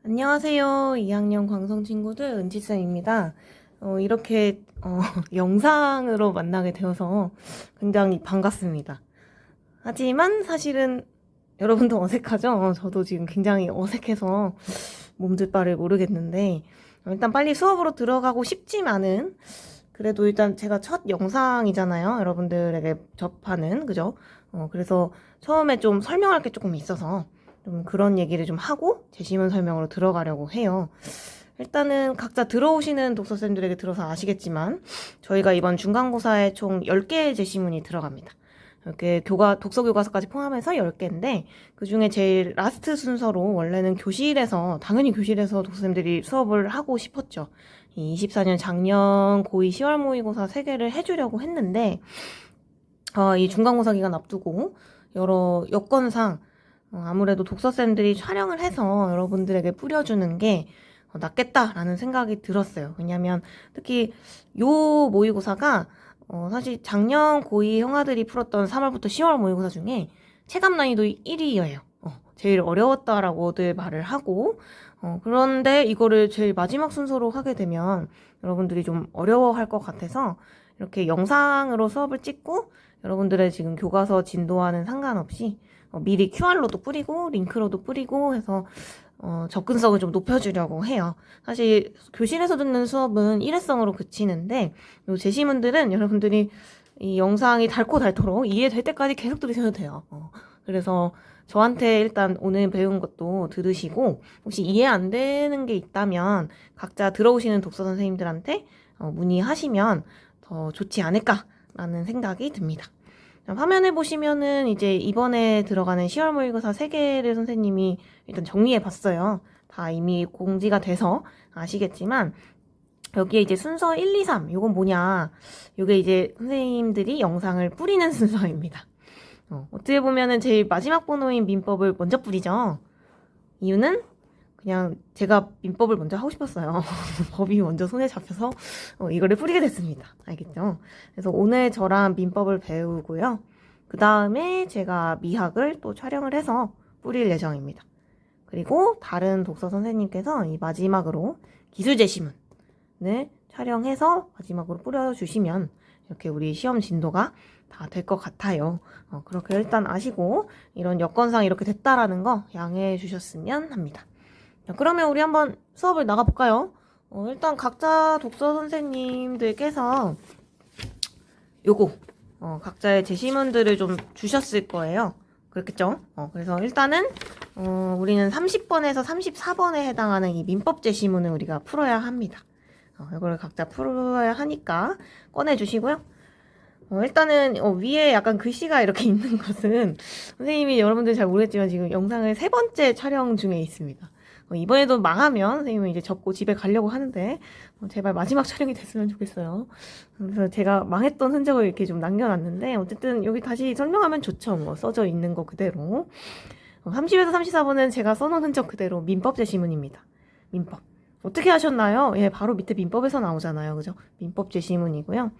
안녕하세요. 2학년 광성 친구들 은지쌤입니다. 이렇게 영상으로 만나게 되어서 굉장히 반갑습니다. 하지만 사실은 여러분도 어색하죠? 저도 지금 굉장히 어색해서 몸둘 바를 모르겠는데 일단 빨리 수업으로 들어가고 싶지만은 그래도 일단 제가 첫 영상이잖아요. 여러분들에게 접하는, 그죠? 그래서 처음에 좀 설명할 게 조금 있어서 좀 그런 얘기를 좀 하고 제시문 설명으로 들어가려고 해요. 일단은 각자 들어오시는 독서쌤들에게 들어서 아시겠지만 저희가 이번 중간고사에 총 10개의 제시문이 들어갑니다. 이렇게 독서 교과서까지 포함해서 10개인데 그 중에 제일 라스트 순서로 원래는 당연히 교실에서 독서쌤들이 수업을 하고 싶었죠. 이 24년 작년 고2 10월 모의고사 3개를 해주려고 했는데 이 중간고사 기간 앞두고 여러 여건상 아무래도 독서쌤들이 촬영을 해서 여러분들에게 뿌려주는 게 낫겠다라는 생각이 들었어요. 왜냐면 특히 요 모의고사가 사실 작년 고2 형아들이 풀었던 3월부터 10월 모의고사 중에 체감 난이도 1위예요. 제일 어려웠다라고들 말을 하고 그런데 이거를 제일 마지막 순서로 하게 되면 여러분들이 좀 어려워할 것 같아서 이렇게 영상으로 수업을 찍고 여러분들의 지금 교과서 진도와는 상관없이 미리 QR로도 뿌리고 링크로도 뿌리고 해서 접근성을 좀 높여주려고 해요. 사실 교실에서 듣는 수업은 일회성으로 그치는데 요 제시문들은 여러분들이 이 영상이 닳고 닳도록 이해될 때까지 계속 들으셔도 돼요. 그래서 저한테 일단 오늘 배운 것도 들으시고 혹시 이해 안 되는 게 있다면 각자 들어오시는 독서 선생님들한테 문의하시면 더 좋지 않을까라는 생각이 듭니다. 화면에 보시면은 이제 이번에 들어가는 10월 모의고사 3개를 선생님이 일단 정리해 봤어요. 다 이미 공지가 돼서 아시겠지만 여기에 이제 순서 1, 2, 3 요건 뭐냐, 요게 이제 선생님들이 영상을 뿌리는 순서입니다. 어떻게 보면은 제일 마지막 번호인 민법을 먼저 뿌리죠. 이유는 그냥 제가 민법을 먼저 하고 싶었어요. 법이 먼저 손에 잡혀서 이거를 뿌리게 됐습니다. 알겠죠? 그래서 오늘 저랑 민법을 배우고요. 그 다음에 제가 미학을 또 촬영을 해서 뿌릴 예정입니다. 그리고 다른 독서 선생님께서 이 마지막으로 기술 제시문을 촬영해서 마지막으로 뿌려주시면 이렇게 우리 시험 진도가 다 될 것 같아요. 그렇게 일단 아시고 이런 여건상 이렇게 됐다라는 거 양해해 주셨으면 합니다. 자, 그러면 우리 한번 수업을 나가볼까요? 일단 각자 독서 선생님들께서 요거 각자의 제시문들을 좀 주셨을 거예요. 그렇겠죠? 그래서 일단은 우리는 30번에서 34번에 해당하는 이 민법 제시문을 우리가 풀어야 합니다. 이걸 각자 풀어야 하니까 꺼내주시고요. 일단은 위에 약간 글씨가 이렇게 있는 것은 선생님이 여러분들 잘 모르겠지만 지금 영상을 3번째 촬영 중에 있습니다. 이번에도 망하면 선생님은 이제 접고 집에 가려고 하는데 제발 마지막 촬영이 됐으면 좋겠어요. 그래서 제가 망했던 흔적을 이렇게 좀 남겨놨는데 어쨌든 여기 다시 설명하면 좋죠. 뭐 써져 있는 거 그대로. 30에서 34번은 제가 써놓은 흔적 그대로 민법 제시문입니다. 민법. 어떻게 하셨나요? 예, 바로 밑에 민법에서 나오잖아요. 그죠? 민법 제시문이고요.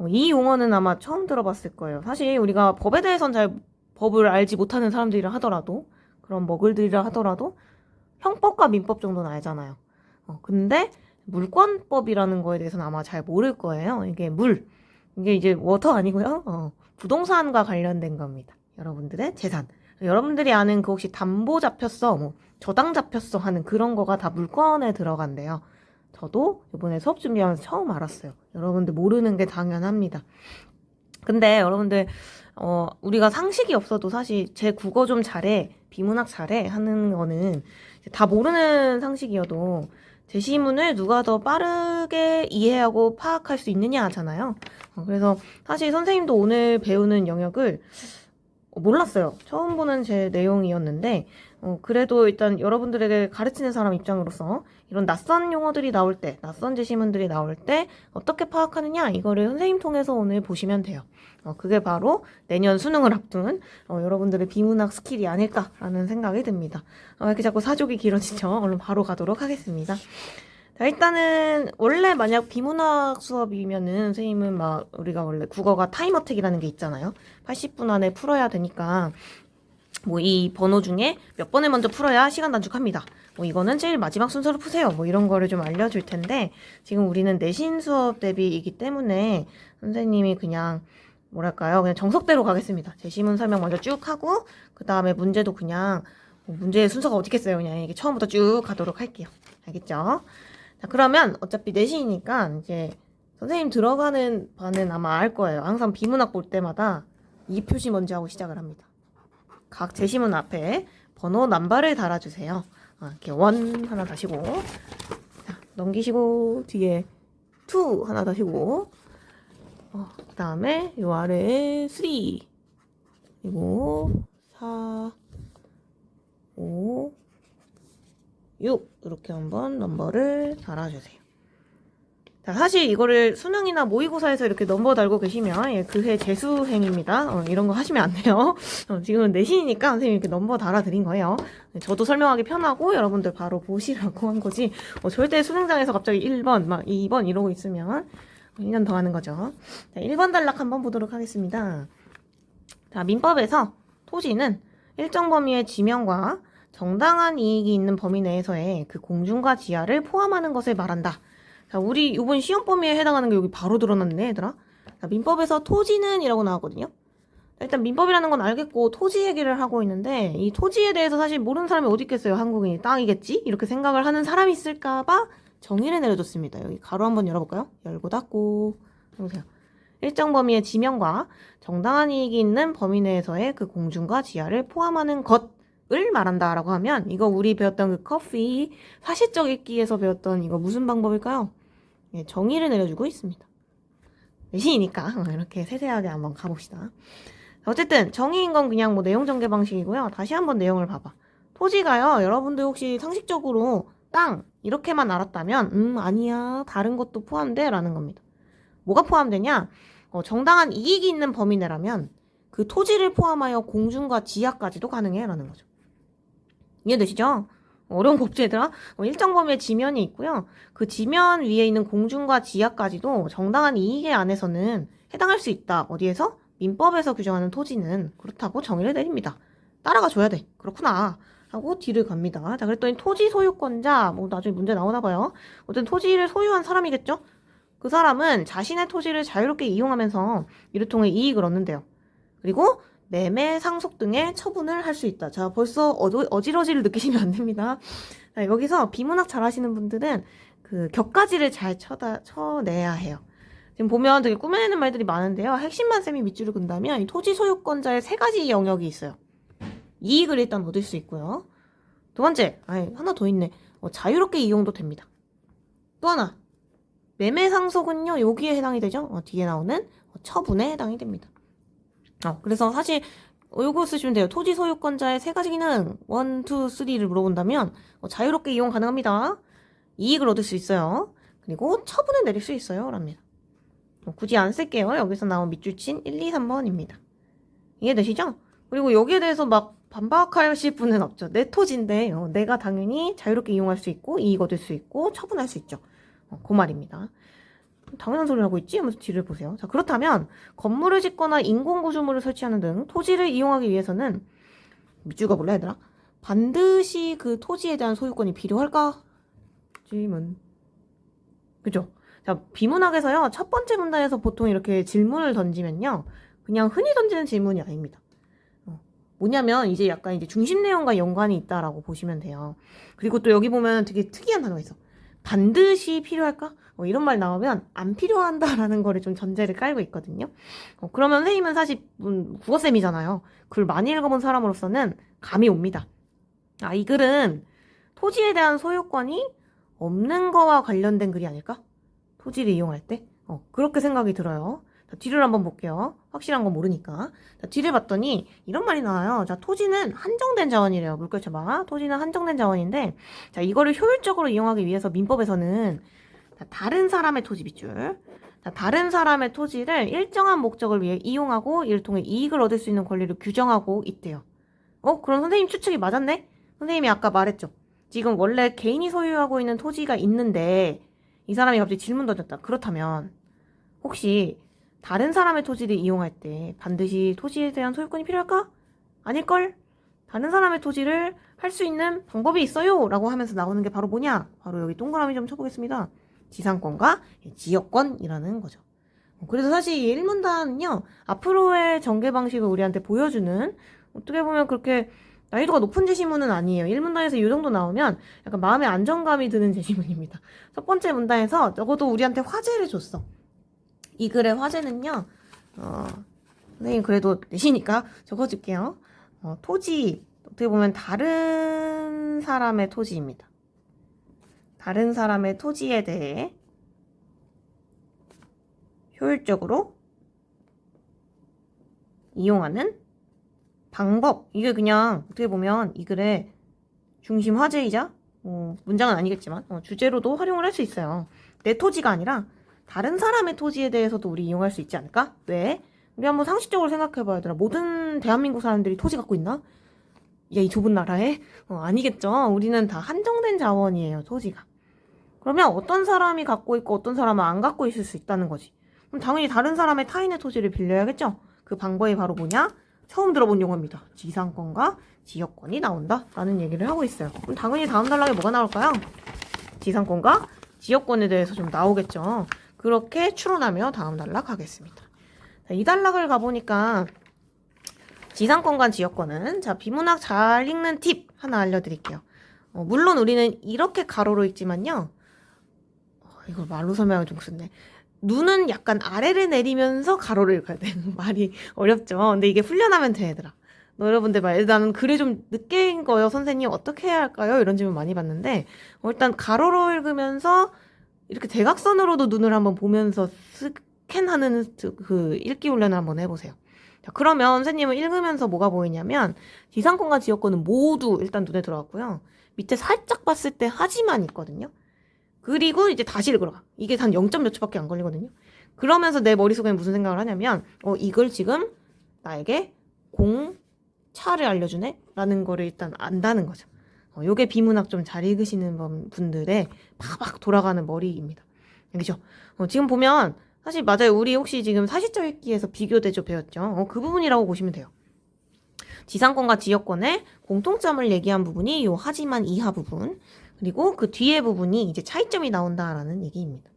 이 용어는 아마 처음 들어봤을 거예요. 사실 우리가 법에 대해서는 잘 법을 알지 못하는 사람들이라 하더라도 그런 머글들이라 하더라도 형법과 민법 정도는 알잖아요. 근데 물권법이라는 거에 대해서는 아마 잘 모를 거예요. 이게 이제 워터 아니고요. 부동산과 관련된 겁니다. 여러분들의 재산. 여러분들이 아는 그 혹시 담보 잡혔어, 뭐 저당 잡혔어 하는 그런 거가 다 물권에 들어간대요. 저도 이번에 수업 준비하면서 처음 알았어요. 여러분들 모르는 게 당연합니다. 근데 여러분들 우리가 상식이 없어도 사실 제 국어 좀 잘해, 비문학 잘해 하는 거는 다 모르는 상식이어도 제시문을 누가 더 빠르게 이해하고 파악할 수 있느냐 하잖아요. 그래서 사실 선생님도 오늘 배우는 영역을 몰랐어요. 처음 보는 제 내용이었는데 그래도 일단 여러분들에게 가르치는 사람 입장으로서 이런 낯선 용어들이 나올 때, 낯선 제시문들이 나올 때 어떻게 파악하느냐, 이거를 선생님 통해서 오늘 보시면 돼요. 그게 바로 내년 수능을 앞둔 여러분들의 비문학 스킬이 아닐까라는 생각이 듭니다. 이렇게 자꾸 사족이 길어지죠. 얼른 바로 가도록 하겠습니다. 자, 일단은 원래 만약 비문학 수업이면은 선생님은 우리가 원래 국어가 타임어택이라는 게 있잖아요. 80분 안에 풀어야 되니까 뭐 이 번호 중에 몇 번을 먼저 풀어야 시간 단축합니다. 뭐 이거는 제일 마지막 순서로 푸세요. 뭐 이런 거를 좀 알려줄 텐데 지금 우리는 내신 수업 대비이기 때문에 선생님이 그냥 뭐랄까요? 그냥 정석대로 가겠습니다. 제시문 설명 먼저 쭉 하고 그 다음에 문제도 그냥 뭐 문제의 순서가 어떻겠어요? 그냥 이게 처음부터 쭉 가도록 할게요. 알겠죠? 자, 그러면 어차피 내신이니까 이제 선생님 들어가는 반은 아마 알 거예요. 항상 비문학 볼 때마다 이 표시 먼저 하고 시작을 합니다. 각 제시문 앞에 번호 넘버를 달아주세요. 이렇게 1 하나 다시고, 자, 넘기시고 뒤에 2 하나 다시고, 그 다음에 요 아래에 3 그리고 4 5 6 이렇게 한번 넘버를 달아주세요. 자, 사실 이거를 수능이나 모의고사에서 이렇게 넘버 달고 계시면 예, 그해 재수행입니다. 이런 거 하시면 안 돼요. 지금은 내신이니까 선생님이 이렇게 넘버 달아드린 거예요. 저도 설명하기 편하고 여러분들 바로 보시라고 한 거지. 절대 수능장에서 갑자기 1번, 막 2번 이러고 있으면 1년 더 하는 거죠. 자, 1번 단락 한번 보도록 하겠습니다. 자, 민법에서 토지는 일정 범위의 지명과 정당한 이익이 있는 범위 내에서의 그 공중과 지하를 포함하는 것을 말한다. 자, 우리 이번 시험 범위에 해당하는 게 여기 바로 드러났네, 얘들아. 자, 민법에서 토지는 이라고 나왔거든요. 일단 민법이라는 건 알겠고 토지 얘기를 하고 있는데 이 토지에 대해서 사실 모르는 사람이 어디 있겠어요. 한국인이 땅이겠지? 이렇게 생각을 하는 사람이 있을까봐 정의를 내려줬습니다. 여기 가로 한번 열어볼까요? 열고 닫고 해보세요. 일정 범위의 지명과 정당한 이익이 있는 범위 내에서의 그 공중과 지하를 포함하는 것을 말한다라고 하면 이거 우리 배웠던 그 커피 사실적 읽기에서 배웠던 이거 무슨 방법일까요? 예, 정의를 내려주고 있습니다. 내신이니까 이렇게 세세하게 한번 가봅시다. 어쨌든 정의인 건 그냥 뭐 내용 전개 방식이고요. 다시 한번 내용을 봐봐. 토지가요. 여러분들 혹시 상식적으로 땅 이렇게만 알았다면 아니야 다른 것도 포함돼 라는 겁니다. 뭐가 포함되냐? 정당한 이익이 있는 범위 내라면 그 토지를 포함하여 공중과 지하까지도 가능해 라는 거죠. 이해되시죠? 어려운 거 없지 얘들아? 일정 범위의 지면이 있고요. 그 지면 위에 있는 공중과 지하까지도 정당한 이익의 안에서는 해당할 수 있다. 어디에서? 민법에서 규정하는 토지는 그렇다고 정의를 내립니다. 따라가 줘야 돼. 그렇구나. 하고 뒤를 갑니다. 자, 그랬더니 토지 소유권자, 뭐 나중에 문제 나오나 봐요. 어쨌든 토지를 소유한 사람이겠죠? 그 사람은 자신의 토지를 자유롭게 이용하면서 이를 통해 이익을 얻는데요. 그리고 매매, 상속 등의 처분을 할 수 있다. 자, 벌써 어지러지를 느끼시면 안 됩니다. 자, 여기서 비문학 잘 하시는 분들은 그 격가지를 잘 쳐내야 해요. 지금 보면 되게 꾸며내는 말들이 많은데요. 핵심만 쌤이 밑줄을 긋다면 이 토지 소유권자의 3가지 영역이 있어요. 이익을 일단 얻을 수 있고요. 두 번째, 하나 더 있네. 자유롭게 이용도 됩니다. 또 하나, 매매 상속은요, 여기에 해당이 되죠? 뒤에 나오는 처분에 해당이 됩니다. 그래서 사실 요거 쓰시면 돼요. 토지 소유권자의 3가지 기능 1, 2, 3를 물어본다면 자유롭게 이용 가능합니다. 이익을 얻을 수 있어요. 그리고 처분을 내릴 수 있어요. 랍니다. 굳이 안 쓸게요. 여기서 나온 밑줄 친 1, 2, 3번입니다. 이해되시죠? 그리고 여기에 대해서 막 반박하실 분은 없죠. 내 토지인데 내가 당연히 자유롭게 이용할 수 있고 이익 얻을 수 있고 처분할 수 있죠. 그 말입니다. 당연한 소리를 하고 있지? 하면서 뒤를 보세요. 자, 그렇다면 건물을 짓거나 인공구조물을 설치하는 등 토지를 이용하기 위해서는 밑줄가 몰라 얘들아? 반드시 그 토지에 대한 소유권이 필요할까? 질문. 그죠? 자, 비문학에서요. 첫 번째 문단에서 보통 이렇게 질문을 던지면요. 그냥 흔히 던지는 질문이 아닙니다. 뭐냐면 이제 약간 이제 중심 내용과 연관이 있다라고 보시면 돼요. 그리고 또 여기 보면 되게 특이한 단어가 있어. 반드시 필요할까? 이런 말 나오면 안 필요한다라는 거를 좀 전제를 깔고 있거든요. 그러면 선생님은 사실 국어쌤이잖아요. 글 많이 읽어본 사람으로서는 감이 옵니다. 이 글은 토지에 대한 소유권이 없는 거와 관련된 글이 아닐까? 토지를 이용할 때? 그렇게 생각이 들어요. 자, 뒤를 한번 볼게요. 확실한 건 모르니까. 자, 뒤를 봤더니 이런 말이 나와요. 자, 토지는 한정된 자원이래요. 물결쳐봐. 토지는 한정된 자원인데, 자, 이거를 효율적으로 이용하기 위해서 민법에서는 자, 다른 사람의 토지 밑줄. 자, 다른 사람의 토지를 일정한 목적을 위해 이용하고 이를 통해 이익을 얻을 수 있는 권리를 규정하고 있대요. 그럼 선생님 추측이 맞았네? 선생님이 아까 말했죠. 지금 원래 개인이 소유하고 있는 토지가 있는데 이 사람이 갑자기 질문 던졌다. 그렇다면 혹시 다른 사람의 토지를 이용할 때 반드시 토지에 대한 소유권이 필요할까? 아닐걸? 다른 사람의 토지를 할 수 있는 방법이 있어요 라고 하면서 나오는 게 바로 뭐냐? 바로 여기 동그라미 좀 쳐보겠습니다. 지상권과 지역권이라는 거죠. 그래서 사실 이 1문단은요, 앞으로의 전개 방식을 우리한테 보여주는, 어떻게 보면 그렇게 난이도가 높은 제시문은 아니에요. 1문단에서 이 정도 나오면 약간 마음의 안정감이 드는 제시문입니다. 첫 번째 문단에서 적어도 우리한테 화제를 줬어. 이 글의 화제는요, 선생님 그래도 내시니까 적어줄게요. 토지, 어떻게 보면 다른 사람의 토지입니다. 다른 사람의 토지에 대해 효율적으로 이용하는 방법. 이게 그냥 어떻게 보면 이 글의 중심 화제이자 문장은 아니겠지만 주제로도 활용을 할 수 있어요. 내 토지가 아니라 다른 사람의 토지에 대해서도 우리 이용할 수 있지 않을까? 왜? 우리 한번 상식적으로 생각해봐야 되나? 모든 대한민국 사람들이 토지 갖고 있나? 야, 이 좁은 나라에? 아니겠죠. 우리는 다 한정된 자원이에요, 토지가. 그러면 어떤 사람이 갖고 있고 어떤 사람은 안 갖고 있을 수 있다는 거지. 그럼 당연히 다른 사람의 타인의 토지를 빌려야겠죠? 그 방법이 바로 뭐냐? 처음 들어본 용어입니다. 지상권과 지역권이 나온다 라는 얘기를 하고 있어요. 그럼 당연히 다음 단락에 뭐가 나올까요? 지상권과 지역권에 대해서 좀 나오겠죠. 그렇게 추론하며 다음 단락 가겠습니다. 자, 이 단락을 가보니까 지상권과 지역권은, 자, 비문학 잘 읽는 팁 하나 알려드릴게요. 물론 우리는 이렇게 가로로 읽지만요. 이걸 말로 설명하기 좀 그렇네. 눈은 약간 아래를 내리면서 가로를 읽어야 돼. 말이 어렵죠. 근데 이게 훈련하면 돼, 얘들아. 여러분들 말, 나는 글이 좀 늦게인 거요. 선생님 어떻게 해야 할까요? 이런 질문 많이 받는데, 일단 가로로 읽으면서 이렇게 대각선으로도 눈을 한번 보면서 스캔하는 그 읽기 훈련을 한번 해보세요. 자, 그러면 선생님은 읽으면서 뭐가 보이냐면 지상권과 지역권은 모두 일단 눈에 들어왔고요. 밑에 살짝 봤을 때 하지만 있거든요. 그리고 이제 다시 읽으러. 이게 단 0몇 초밖에 안 걸리거든요. 그러면서 내 머릿속에 무슨 생각을 하냐면 이걸 지금 나에게 공차를 알려주네? 라는 거를 일단 안다는 거죠. 요게 비문학 좀 잘 읽으시는 분들의 팍팍 돌아가는 머리입니다. 그죠? 지금 보면 사실 맞아요. 우리 혹시 지금 사실적 읽기에서 비교대조 배웠죠? 그 부분이라고 보시면 돼요. 지상권과 지역권의 공통점을 얘기한 부분이 요 하지만 이하 부분, 그리고 그 뒤에 부분이 이제 차이점이 나온다라는 얘기입니다.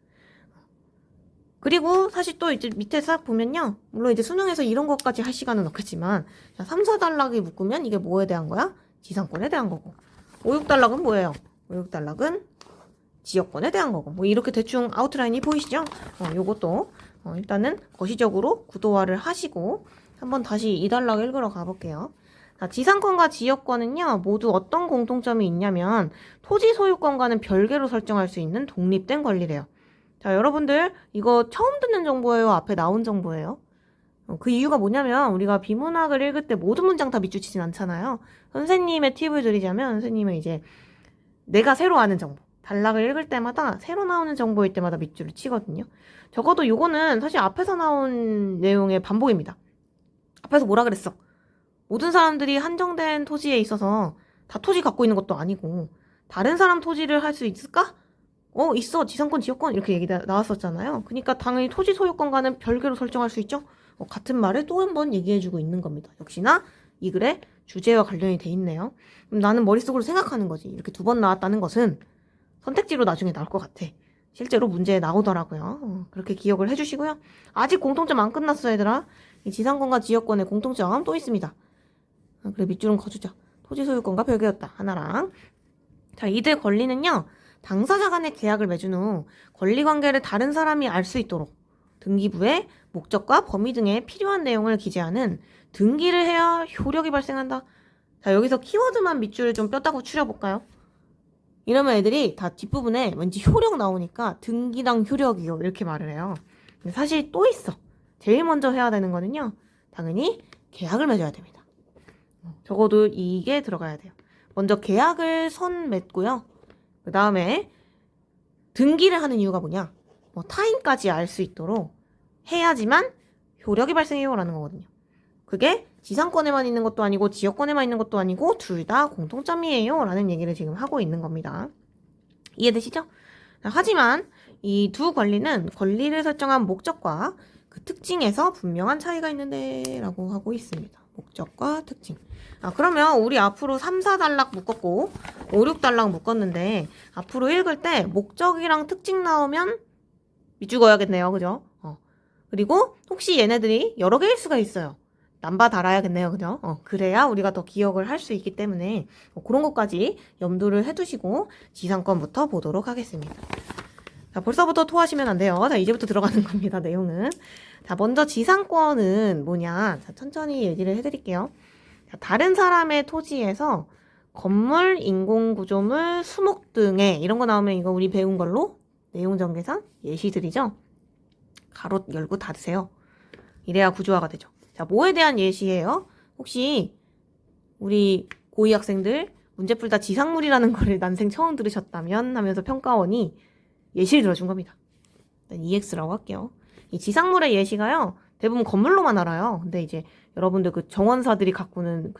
그리고 사실 또 이제 밑에 싹 보면요. 물론 이제 수능에서 이런 것까지 할 시간은 없겠지만 3, 4단락이 묶으면 이게 뭐에 대한 거야? 지상권에 대한 거고. 5, 6단락은 뭐예요? 5, 6단락은 지역권에 대한 거고. 뭐 이렇게 대충 아웃라인이 보이시죠? 요것도 일단은 거시적으로 구도화를 하시고 한번 다시 2단락 읽으러 가볼게요. 자, 지상권과 지역권은요, 모두 어떤 공통점이 있냐면 토지 소유권과는 별개로 설정할 수 있는 독립된 권리래요. 자, 여러분들 이거 처음 듣는 정보예요? 앞에 나온 정보예요? 그 이유가 뭐냐면 우리가 비문학을 읽을 때 모든 문장 다 밑줄 치진 않잖아요. 선생님의 팁을 드리자면 선생님은 이제 내가 새로 아는 정보, 단락을 읽을 때마다 새로 나오는 정보일 때마다 밑줄을 치거든요. 적어도 요거는 사실 앞에서 나온 내용의 반복입니다. 앞에서 뭐라 그랬어? 모든 사람들이 한정된 토지에 있어서 다 토지 갖고 있는 것도 아니고 다른 사람 토지를 할 수 있을까? 있어. 지상권, 지역권 이렇게 얘기 나왔었잖아요. 그러니까 당연히 토지 소유권과는 별개로 설정할 수 있죠. 같은 말을 또 한 번 얘기해주고 있는 겁니다. 역시나 이 글의 주제와 관련이 돼 있네요. 그럼 나는 머릿속으로 생각하는 거지. 이렇게 2번 나왔다는 것은 선택지로 나중에 나올 것 같아. 실제로 문제에 나오더라고요. 그렇게 기억을 해주시고요. 아직 공통점 안 끝났어, 얘들아. 이 지상권과 지역권의 공통점 또 있습니다. 그래, 밑줄은 거주자. 토지 소유권과 별개였다. 하나랑. 자, 이들 권리는요. 당사자 간의 계약을 맺은 후 권리관계를 다른 사람이 알 수 있도록 등기부에 목적과 범위 등의 필요한 내용을 기재하는 등기를 해야 효력이 발생한다. 자, 여기서 키워드만 밑줄을 좀 뼈다구 추려볼까요? 이러면 애들이 다 뒷부분에 왠지 효력 나오니까 등기랑 효력이요 이렇게 말을 해요. 근데 사실 또 있어. 제일 먼저 해야 되는 거는요. 당연히 계약을 맺어야 됩니다. 적어도 이게 들어가야 돼요. 먼저 계약을 선 맺고요. 그 다음에 등기를 하는 이유가 뭐냐? 타인까지 알 수 있도록 해야지만 효력이 발생해요 라는 거거든요. 그게 지상권에만 있는 것도 아니고 지역권에만 있는 것도 아니고 둘 다 공통점이에요 라는 얘기를 지금 하고 있는 겁니다. 이해되시죠? 하지만 이 두 권리는 권리를 설정한 목적과 그 특징에서 분명한 차이가 있는데 라고 하고 있습니다. 목적과 특징. 그러면 우리 앞으로 3, 4단락 묶었고 5, 6단락 묶었는데 앞으로 읽을 때 목적이랑 특징 나오면 밑줄 그어야겠네요. 그죠? 그리고 혹시 얘네들이 여러 개일 수가 있어요. 남바 달아야겠네요. 그죠? 그래야 우리가 더 기억을 할 수 있기 때문에 그런 것까지 염두를 해두시고 지상권부터 보도록 하겠습니다. 자, 벌써부터 토하시면 안 돼요. 자, 이제부터 들어가는 겁니다. 내용은. 자, 먼저 지상권은 뭐냐? 자, 천천히 얘기를 해드릴게요. 자, 다른 사람의 토지에서 건물, 인공구조물, 수목 등의 이런 거 나오면 이거 우리 배운 걸로 내용 전개상 예시들이죠. 가로 열고 닫으세요. 이래야 구조화가 되죠. 자, 뭐에 대한 예시예요? 혹시 우리 고2 학생들 문제 풀다 지상물이라는 거를 난생 처음 들으셨다면 하면서 평가원이 예시를 들어준 겁니다. 일단 EX라고 할게요. 이 지상물의 예시가요. 대부분 건물로만 알아요. 근데 이제 여러분들 그 정원사들이 가꾸는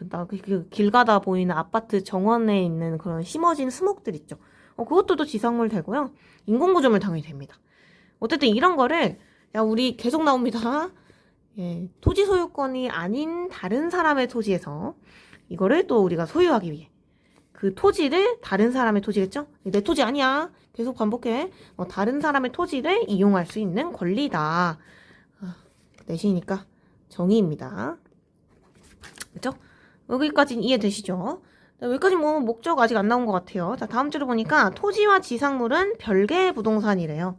길 가다 보이는 아파트 정원에 있는 그런 심어진 수목들 있죠. 그것도 지상물 되고요. 인공구조물 당연히 됩니다. 어쨌든 이런 거를 야 우리 계속 나옵니다. 예, 토지 소유권이 아닌 다른 사람의 토지에서 이거를 또 우리가 소유하기 위해 그 토지를 다른 사람의 토지겠죠? 내 토지 아니야. 계속 반복해. 다른 사람의 토지를 이용할 수 있는 권리다. 내시니까 정의입니다. 그렇죠? 여기까지는 이해되시죠? 여기까지 뭐 목적 아직 안 나온 것 같아요. 자, 다음 줄을 보니까 토지와 지상물은 별개의 부동산이래요.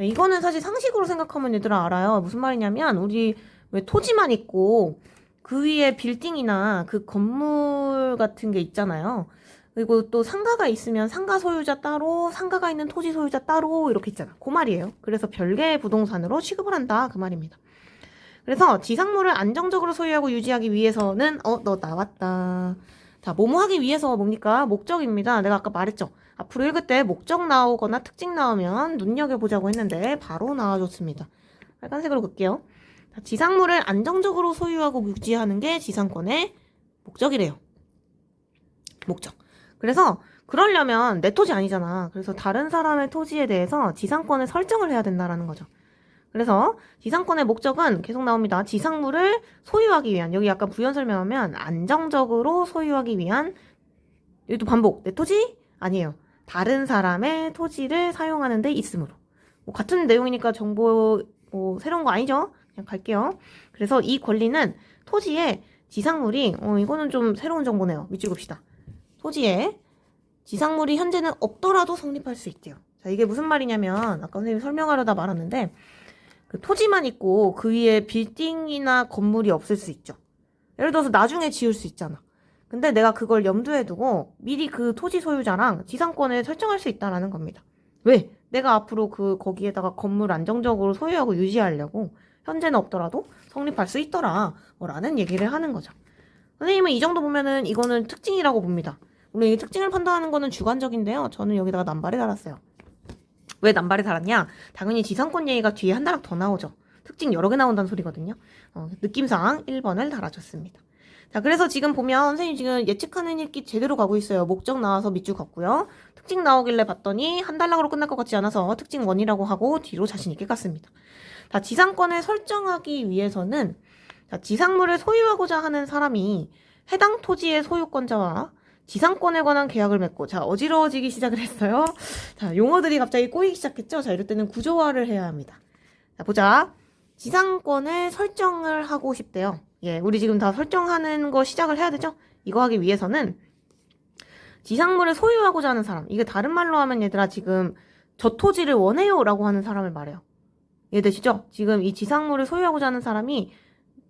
이거는 사실 상식으로 생각하면 얘들아 알아요. 무슨 말이냐면 우리 왜 토지만 있고 그 위에 빌딩이나 그 건물 같은 게 있잖아요. 그리고 또 상가가 있으면 상가 소유자 따로, 상가가 있는 토지 소유자 따로 이렇게 있잖아. 그 말이에요. 그래서 별개의 부동산으로 취급을 한다. 그 말입니다. 그래서 지상물을 안정적으로 소유하고 유지하기 위해서는 너 나왔다. 자, 뭐뭐 하기 위해서 뭡니까? 목적입니다. 내가 아까 말했죠. 앞으로 읽을 때 목적 나오거나 특징 나오면 눈여겨보자고 했는데 바로 나와줬습니다. 빨간색으로 볼게요. 지상물을 안정적으로 소유하고 유지하는 게 지상권의 목적이래요. 목적. 그래서 그러려면 내 토지 아니잖아. 그래서 다른 사람의 토지에 대해서 지상권을 설정을 해야 된다라는 거죠. 그래서 지상권의 목적은 계속 나옵니다. 지상물을 소유하기 위한, 여기 약간 부연 설명하면 안정적으로 소유하기 위한, 여기도 반복. 내 토지? 아니에요. 다른 사람의 토지를 사용하는 데 있으므로. 같은 내용이니까 정보 새로운 거 아니죠? 그냥 갈게요. 그래서 이 권리는 토지에 지상물이 이거는 좀 새로운 정보네요. 밑줄 봅시다. 토지에 지상물이 현재는 없더라도 성립할 수 있대요. 자, 이게 무슨 말이냐면 아까 선생님이 설명하려다 말았는데 그 토지만 있고 그 위에 빌딩이나 건물이 없을 수 있죠. 예를 들어서 나중에 지을 수 있잖아. 근데 내가 그걸 염두에 두고 미리 그 토지 소유자랑 지상권을 설정할 수 있다라는 겁니다. 왜? 내가 앞으로 거기에다가 건물 안정적으로 소유하고 유지하려고 현재는 없더라도 성립할 수 있더라 라는 얘기를 하는 거죠. 선생님은 이 정도 보면은 이거는 특징이라고 봅니다. 물론 이 특징을 판단하는 거는 주관적인데요. 저는 여기다가 남발에 달았어요. 왜 남발에 달았냐? 당연히 지상권 얘기가 뒤에 한 단락 더 나오죠. 특징 여러 개 나온다는 소리거든요. 느낌상 1번을 달아줬습니다. 자, 그래서 지금 보면 선생님 지금 예측하는 읽기 제대로 가고 있어요. 목적 나와서 밑줄 걷고요. 특징 나오길래 봤더니 한 단락으로 끝날 것 같지 않아서 특징 1이라고 하고 뒤로 자신 있게 갔습니다. 자, 지상권을 설정하기 위해서는 자, 지상물을 소유하고자 하는 사람이 해당 토지의 소유권자와 지상권에 관한 계약을 맺고, 자, 어지러워지기 시작을 했어요. 자, 용어들이 갑자기 꼬이기 시작했죠? 자, 이럴 때는 구조화를 해야 합니다. 자, 보자. 지상권을 설정을 하고 싶대요. 예, 우리 지금 다 설정하는 거 시작을 해야 되죠? 이거 하기 위해서는 지상물을 소유하고자 하는 사람, 이게 다른 말로 하면 얘들아 지금 저 토지를 원해요 라고 하는 사람을 말해요. 이해되시죠? 지금 이 지상물을 소유하고자 하는 사람이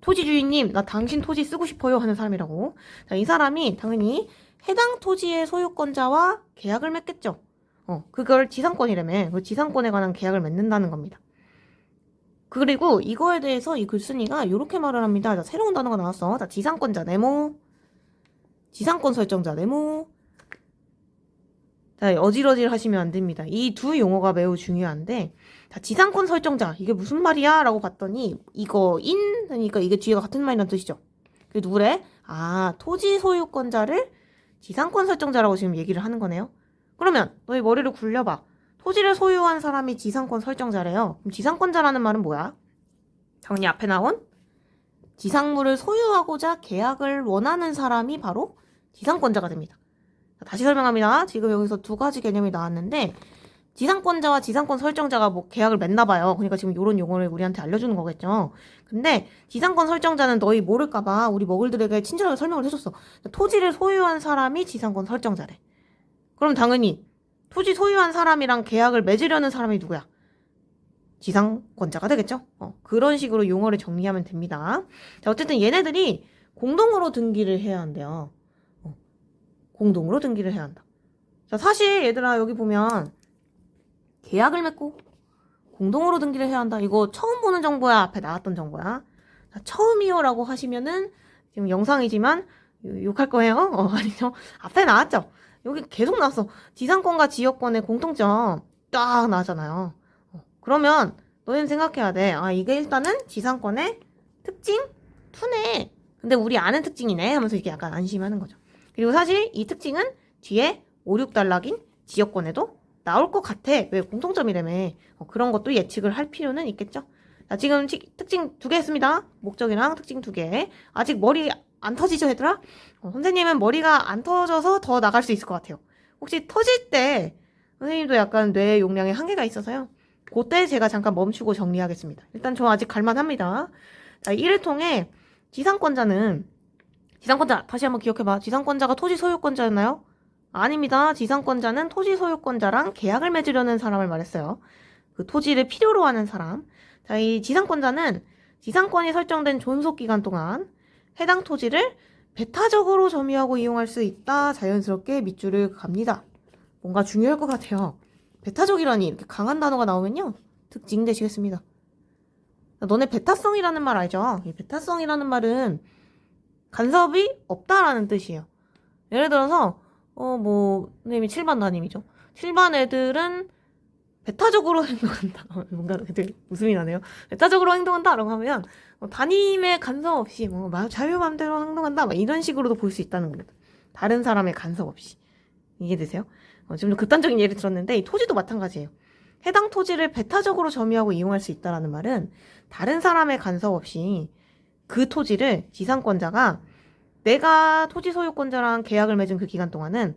토지 주인님, 나 당신 토지 쓰고 싶어요 하는 사람이라고. 자, 이 사람이 당연히 해당 토지의 소유권자와 계약을 맺겠죠. 그걸 지상권이라며. 그 지상권에 관한 계약을 맺는다는 겁니다. 그리고 이거에 대해서 이 글쓴이가 이렇게 말을 합니다. 자, 새로운 단어가 나왔어. 자, 지상권자 네모, 지상권 설정자 네모. 자, 어질어질 하시면 안 됩니다. 이 두 용어가 매우 중요한데, 자, 지상권 설정자 이게 무슨 말이야? 라고 봤더니 이거 그러니까 이게 뒤에가 같은 말이란 뜻이죠. 그게 누구래? 아, 토지 소유권자를 지상권 설정자라고 지금 얘기를 하는 거네요. 그러면 너희 머리를 굴려봐. 토지를 소유한 사람이 지상권 설정자래요. 그럼 지상권자라는 말은 뭐야? 당연히 앞에 나온 지상물을 소유하고자 계약을 원하는 사람이 바로 지상권자가 됩니다. 다시 설명합니다. 지금 여기서 두 가지 개념이 나왔는데 지상권자와 지상권 설정자가 뭐 계약을 맺나 봐요. 그러니까 지금 이런 용어를 우리한테 알려주는 거겠죠. 근데 지상권 설정자는 너희 모를까봐 우리 머글들에게 친절하게 설명을 해줬어. 토지를 소유한 사람이 지상권 설정자래. 그럼 당연히 토지 소유한 사람이랑 계약을 맺으려는 사람이 누구야? 지상권자가 되겠죠. 그런 식으로 용어를 정리하면 됩니다. 자, 어쨌든 얘네들이 공동으로 등기를 해야 한대요. 공동으로 등기를 해야 한다. 자, 사실 얘들아 여기 보면 계약을 맺고 공동으로 등기를 해야 한다. 이거 처음 보는 정보야? 앞에 나왔던 정보야? 자, 처음이요 라고 하시면은 지금 영상이지만 욕할 거예요? 아니죠. 앞에 나왔죠. 여기 계속 나왔어. 지상권과 지역권의 공통점 딱 나왔잖아요. 그러면 너희는 생각해야 돼. 아, 이게 일단은 지상권의 특징 2네. 근데 우리 아는 특징이네 하면서 이렇게 약간 안심하는 거죠. 그리고 사실 이 특징은 뒤에 5, 6단락인 지역권에도 나올 것 같아. 왜 공통점이라며. 그런 것도 예측을 할 필요는 있겠죠. 자, 지금 특징 2개 했습니다. 목적이랑 특징 2개. 아직 머리 안 터지죠, 얘들아? 선생님은 머리가 안 터져서 더 나갈 수 있을 것 같아요. 혹시 터질 때 선생님도 약간 뇌 용량에 한계가 있어서요. 그때 제가 잠깐 멈추고 정리하겠습니다. 일단 저 아직 갈만합니다. 자, 이를 통해 지상권자, 다시 한번 기억해봐. 지상권자가 토지 소유권자였나요? 아닙니다. 지상권자는 토지 소유권자랑 계약을 맺으려는 사람을 말했어요. 그 토지를 필요로 하는 사람. 자, 이 지상권자는 지상권이 설정된 존속기간 동안 해당 토지를 배타적으로 점유하고 이용할 수 있다. 자연스럽게 밑줄을 갑니다. 뭔가 중요할 것 같아요. 배타적이라니 이렇게 강한 단어가 나오면요. 특징 되시겠습니다. 너네 배타성이라는 말 알죠? 이 배타성이라는 말은 간섭이 없다라는 뜻이에요. 예를 들어서 선생님이 7반 담임이죠. 7반 애들은 배타적으로 행동한다. 뭔가 되게 웃음이 나네요. 배타적으로 행동한다라고 하면 담임의 간섭 없이 자유맘대로 행동한다. 이런 식으로도 볼 수 있다는 겁니다. 다른 사람의 간섭 없이. 이해되세요? 좀 극단적인 예를 들었는데 이 토지도 마찬가지예요. 해당 토지를 배타적으로 점유하고 이용할 수 있다라는 말은 다른 사람의 간섭 없이 그 토지를 지상권자가 내가 토지 소유권자랑 계약을 맺은 그 기간 동안은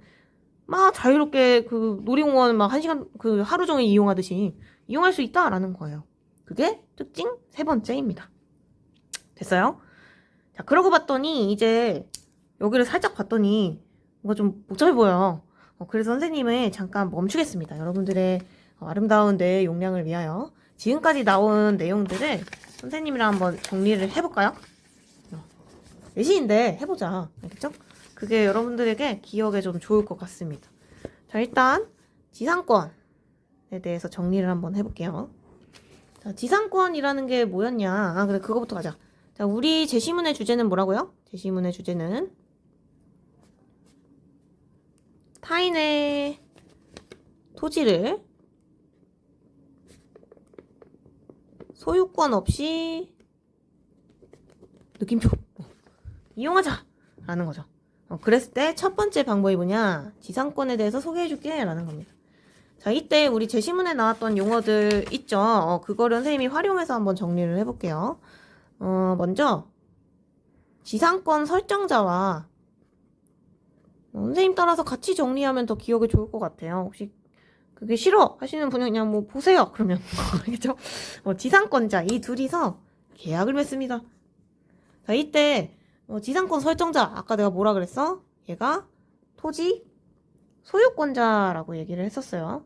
막 자유롭게 그 놀이공원 막 1시간 그 하루 종일 이용하듯이 이용할 수 있다라는 거예요. 그게 특징 3번째입니다. 됐어요? 자, 그러고 봤더니 이제 여기를 살짝 봤더니 뭔가 좀 복잡해 보여요. 그래서 선생님을 잠깐 멈추겠습니다. 여러분들의 아름다운 뇌 용량을 위하여 지금까지 나온 내용들을 선생님이랑 한번 정리를 해볼까요? 내신인데 해보자. 알겠죠? 그게 여러분들에게 기억에 좀 좋을 것 같습니다. 자, 일단 지상권에 대해서 정리를 한번 해볼게요. 자, 지상권이라는 게 뭐였냐? 아, 그래, 그거부터 가자. 자, 우리 제시문의 주제는 뭐라고요? 제시문의 주제는 타인의 토지를 소유권 없이 느낌표 이용하자 라는 거죠. 그랬을 때 첫 번째 방법이 뭐냐? 지상권에 대해서 소개해줄게 라는 겁니다. 자, 이때 우리 제시문에 나왔던 용어들 있죠? 그거를 선생님이 활용해서 한번 정리를 해볼게요. 먼저 지상권 설정자와 선생님 따라서 같이 정리하면 더 기억에 좋을 것 같아요. 혹시 그게 싫어 하시는 분은 그냥 뭐 보세요. 그러면 알겠죠? 지상권자 이 둘이서 계약을 맺습니다. 자, 이때 지상권 설정자 아까 내가 뭐라 그랬어? 얘가 토지 소유권자라고 얘기를 했었어요.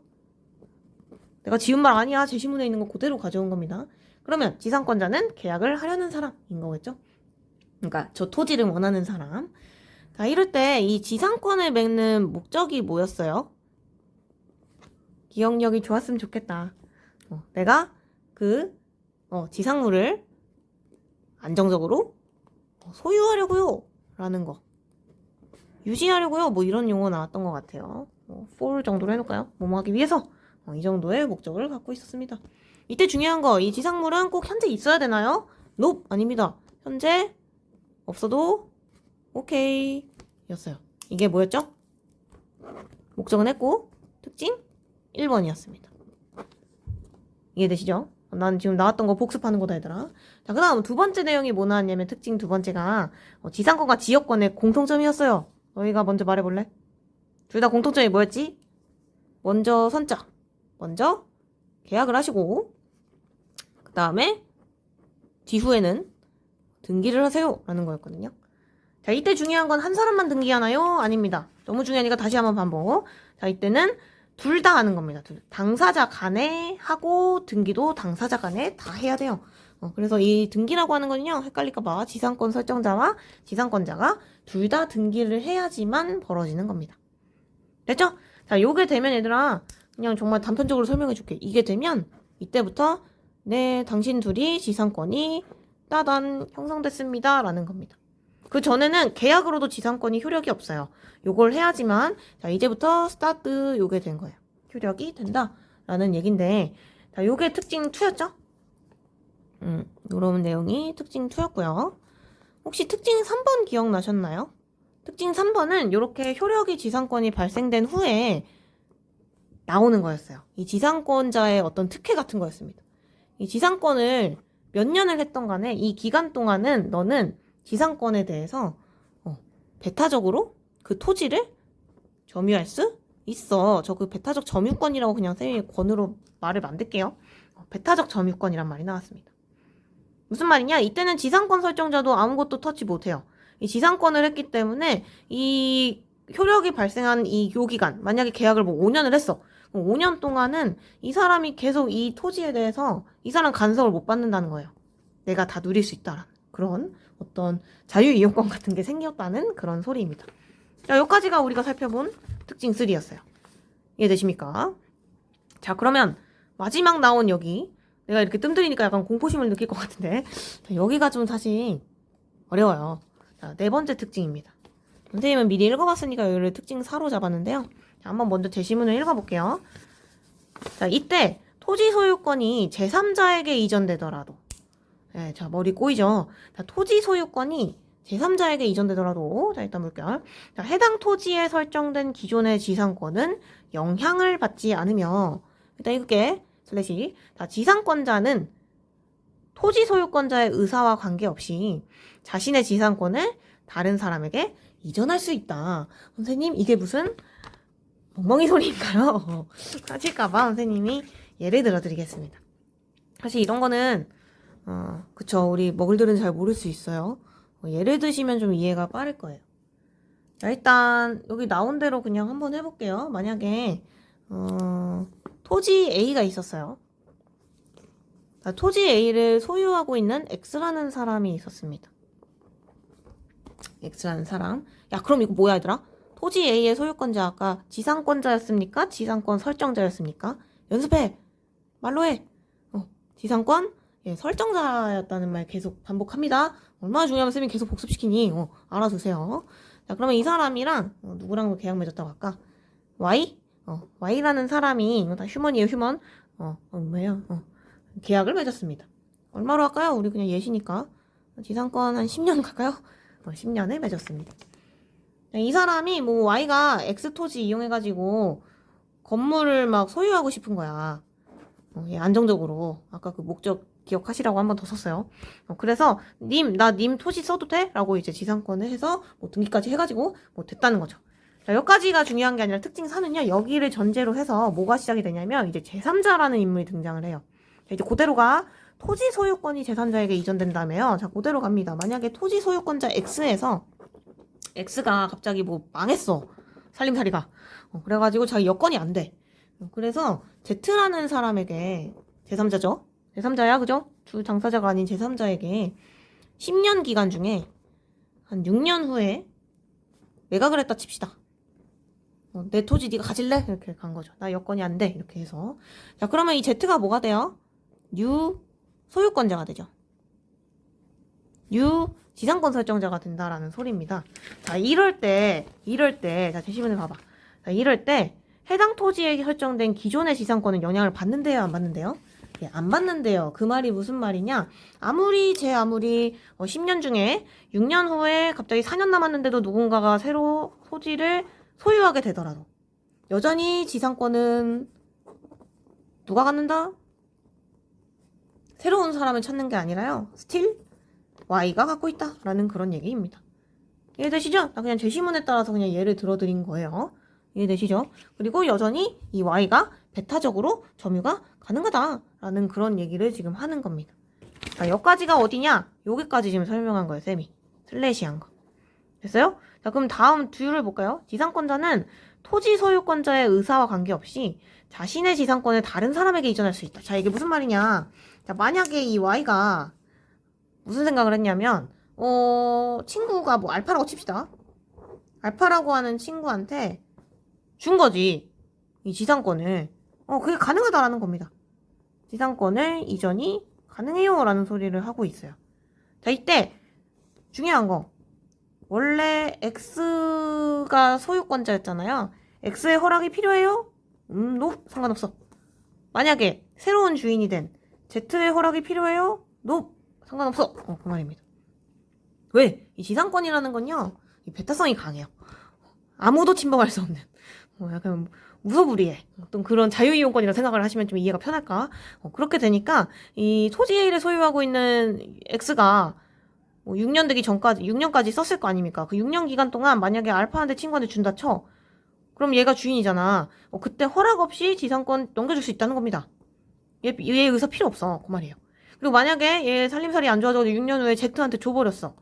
내가 지은 말 아니야. 제시문에 있는 거 그대로 가져온 겁니다. 그러면 지상권자는 계약을 하려는 사람인 거겠죠? 그러니까 저 토지를 원하는 사람. 자, 이럴 때 이 지상권을 맺는 목적이 뭐였어요? 기억력이 좋았으면 좋겠다. 내가 그 지상물을 안정적으로 소유하려고요 라는 거, 유지하려고요 뭐 이런 용어 나왔던 것 같아요. for 정도로 해놓을까요? 뭐뭐 하기 위해서 이 정도의 목적을 갖고 있었습니다. 이때 중요한 거, 이 지상물은 꼭 현재 있어야 되나요? nope, 아닙니다. 현재 없어도 오케이 였어요. 이게 뭐였죠? 목적은 했고 특징 1번이었습니다. 이해되시죠? 난 지금 나왔던 거 복습하는 거다, 얘들아. 자, 그 다음 두 번째 내용이 뭐 나왔냐면 특징 두 번째가 지상권과 지역권의 공통점이었어요. 너희가 먼저 말해볼래? 둘 다 공통점이 뭐였지? 먼저 선자. 먼저 계약을 하시고 그 다음에 뒤후에는 등기를 하세요 라는 거였거든요. 자, 이때 중요한 건 한 사람만 등기하나요? 아닙니다. 너무 중요하니까 다시 한번 반복. 자, 이때는 둘 다 하는 겁니다. 당사자 간에 하고 등기도 당사자 간에 다 해야 돼요. 그래서 이 등기라고 하는 건요, 헷갈릴까봐 지상권 설정자와 지상권자가 둘 다 등기를 해야지만 벌어지는 겁니다. 됐죠? 자, 요게 되면 얘들아, 그냥 정말 단편적으로 설명해 줄게. 이게 되면 이때부터 네, 당신 둘이 지상권이 따단 형성됐습니다 라는 겁니다. 그 전에는 계약으로도 지상권이 효력이 없어요. 요걸 해야지만, 자, 이제부터 스타트 요게 된 거예요. 효력이 된다 라는 얘긴데, 자, 요게 특징 2였죠? 요런 내용이 특징 2였고요. 혹시 특징 3번 기억나셨나요? 특징 3번은 이렇게 효력이 지상권이 발생된 후에 나오는 거였어요. 이 지상권자의 어떤 특혜 같은 거였습니다. 이 지상권을 몇 년을 했던 간에 이 기간 동안은 너는 지상권에 대해서 배타적으로 그 토지를 점유할 수 있어. 저 그 배타적 점유권이라고 그냥 쌤이 권으로 말을 만들게요. 배타적 점유권이란 말이 나왔습니다. 무슨 말이냐? 이때는 지상권 설정자도 아무것도 터치 못해요. 이 지상권을 했기 때문에 이 효력이 발생한 이 요기간, 만약에 계약을 뭐 5년을 했어. 5년 동안은 이 사람이 계속 이 토지에 대해서 이 사람 간섭을 못 받는다는 거예요. 내가 다 누릴 수 있다라는 그런 어떤 자유이용권 같은 게 생겼다는 그런 소리입니다. 자, 여기까지가 우리가 살펴본 특징 3였어요. 이해되십니까? 자, 그러면 마지막 나온 여기, 내가 이렇게 뜸들이니까 약간 공포심을 느낄 것 같은데, 자, 여기가 좀 사실 어려워요. 자, 네 번째 특징입니다. 선생님은 미리 읽어봤으니까 여기를 특징 4로 잡았는데요. 자, 한번 먼저 제시문을 읽어볼게요. 자, 이때 토지 소유권이 제3자에게 이전되더라도, 네, 자, 머리 꼬이죠? 자, 토지 소유권이 제3자에게 이전되더라도, 자, 일단 볼게요. 자, 해당 토지에 설정된 기존의 지상권은 영향을 받지 않으며, 일단 읽을게. 슬래시. 자, 지상권자는 토지 소유권자의 의사와 관계없이 자신의 지상권을 다른 사람에게 이전할 수 있다. 선생님, 이게 무슨 멍멍이 소리인가요? 하실까봐 선생님이 예를 들어 드리겠습니다. 사실 이런 거는 그쵸, 우리 먹을들은 잘 모를 수 있어요. 예를 드시면 좀 이해가 빠를 거예요. 자, 일단 여기 나온 대로 그냥 한번 해볼게요. 만약에 토지 A가 있었어요. 자, 토지 A를 소유하고 있는 X라는 사람이 있었습니다. X라는 사람. 야, 그럼 이거 뭐야, 얘들아? 토지 A의 소유권자 아까 지상권자였습니까? 지상권 설정자였습니까? 연습해. 말로 해. 지상권 설정자였다는 말 계속 반복합니다. 얼마나 중요하면 쌤이 계속 복습시키니? 알아두세요. 자, 그러면 이 사람이랑 누구랑 계약 맺었다고 할까? Y? Y라는 사람이 이거 다 휴먼이에요, 휴먼. 뭐예요? 계약을 맺었습니다. 얼마로 할까요? 우리 그냥 예시니까. 지상권 한 10년 갈까요? 10년을 맺었습니다. 이 사람이 뭐 Y가 X 토지 이용해가지고 건물을 막 소유하고 싶은 거야. 안정적으로. 아까 그 목적 기억하시라고 한 번 더 썼어요. 그래서 나 님 토지 써도 돼? 라고 이제 지상권을 해서 뭐 등기까지 해가지고 뭐 됐다는 거죠. 자, 여기까지가 중요한 게 아니라 특징 4는요. 여기를 전제로 해서 뭐가 시작이 되냐면 이제 제3자라는 인물이 등장을 해요. 자, 이제 그대로가 토지 소유권이 제3자에게 이전된다며요. 자, 그대로 갑니다. 만약에 토지 소유권자 X에서 X가 갑자기 뭐 망했어. 살림살이가. 그래가지고 자기 여건이 안 돼. 그래서 Z라는 사람에게 제3자죠. 제3자야, 그죠? 주 당사자가 아닌 제3자에게 10년 기간 중에 한 6년 후에 매각을 했다 칩시다. 내 토지 네가 가질래? 이렇게 간 거죠. 나 여건이 안 돼. 이렇게 해서. 자, 그러면 이 Z가 뭐가 돼요? 유 소유권자가 되죠. 유 지상권 설정자가 된다라는 소리입니다. 자, 이럴 때, 자, 제시문을 봐봐. 자, 이럴 때, 해당 토지에 설정된 기존의 지상권은 영향을 받는데요, 안 받는데요? 예, 안 받는데요. 그 말이 무슨 말이냐? 아무리 10년 중에 6년 후에 갑자기 4년 남았는데도 누군가가 새로 토지를 소유하게 되더라도, 여전히 지상권은 누가 갖는다? 새로운 사람을 찾는 게 아니라요. 스틸 Y가 갖고 있다라는 그런 얘기입니다. 이해되시죠? 나 그냥 제시문에 따라서 그냥 예를 들어드린 거예요. 이해되시죠? 그리고 여전히 이 Y가 베타적으로 점유가 가능하다라는 그런 얘기를 지금 하는 겁니다. 자, 여기까지가 어디냐? 여기까지 지금 설명한 거예요, 쌤이. 슬래시한 거. 됐어요? 자, 그럼 다음 듀를 볼까요? 지상권자는 토지 소유권자의 의사와 관계없이 자신의 지상권을 다른 사람에게 이전할 수 있다. 자, 이게 무슨 말이냐? 자, 만약에 이 Y가 무슨 생각을 했냐면, 친구가 뭐 알파라고 칩시다. 알파라고 하는 친구한테 준 거지. 이 지상권을. 그게 가능하다라는 겁니다. 지상권을 이전이 가능해요 라는 소리를 하고 있어요. 자, 이때 중요한 거. 원래 X가 소유권자였잖아요. X의 허락이 필요해요? 노? 상관없어. 만약에 새로운 주인이 된 Z의 허락이 필요해요? 노? 상관없어. 그 말입니다. 왜? 이 지상권이라는 건요, 이 배타성이 강해요. 아무도 침범할 수 없는. 약간 무소불위해. 어떤 그런 자유이용권이라 생각을 하시면 좀 이해가 편할까? 그렇게 되니까 이 토지 A를 소유하고 있는 X가 뭐 6년 되기 전까지, 6년까지 썼을 거 아닙니까? 그 6년 기간 동안 만약에 알파한테 친구한테 준다 쳐. 그럼 얘가 주인이잖아. 그때 허락 없이 지상권 넘겨줄 수 있다는 겁니다. 얘 의사 필요 없어. 그 말이에요. 그리고 만약에 얘 살림살이 안 좋아져서 6년 후에 Z한테 줘버렸어.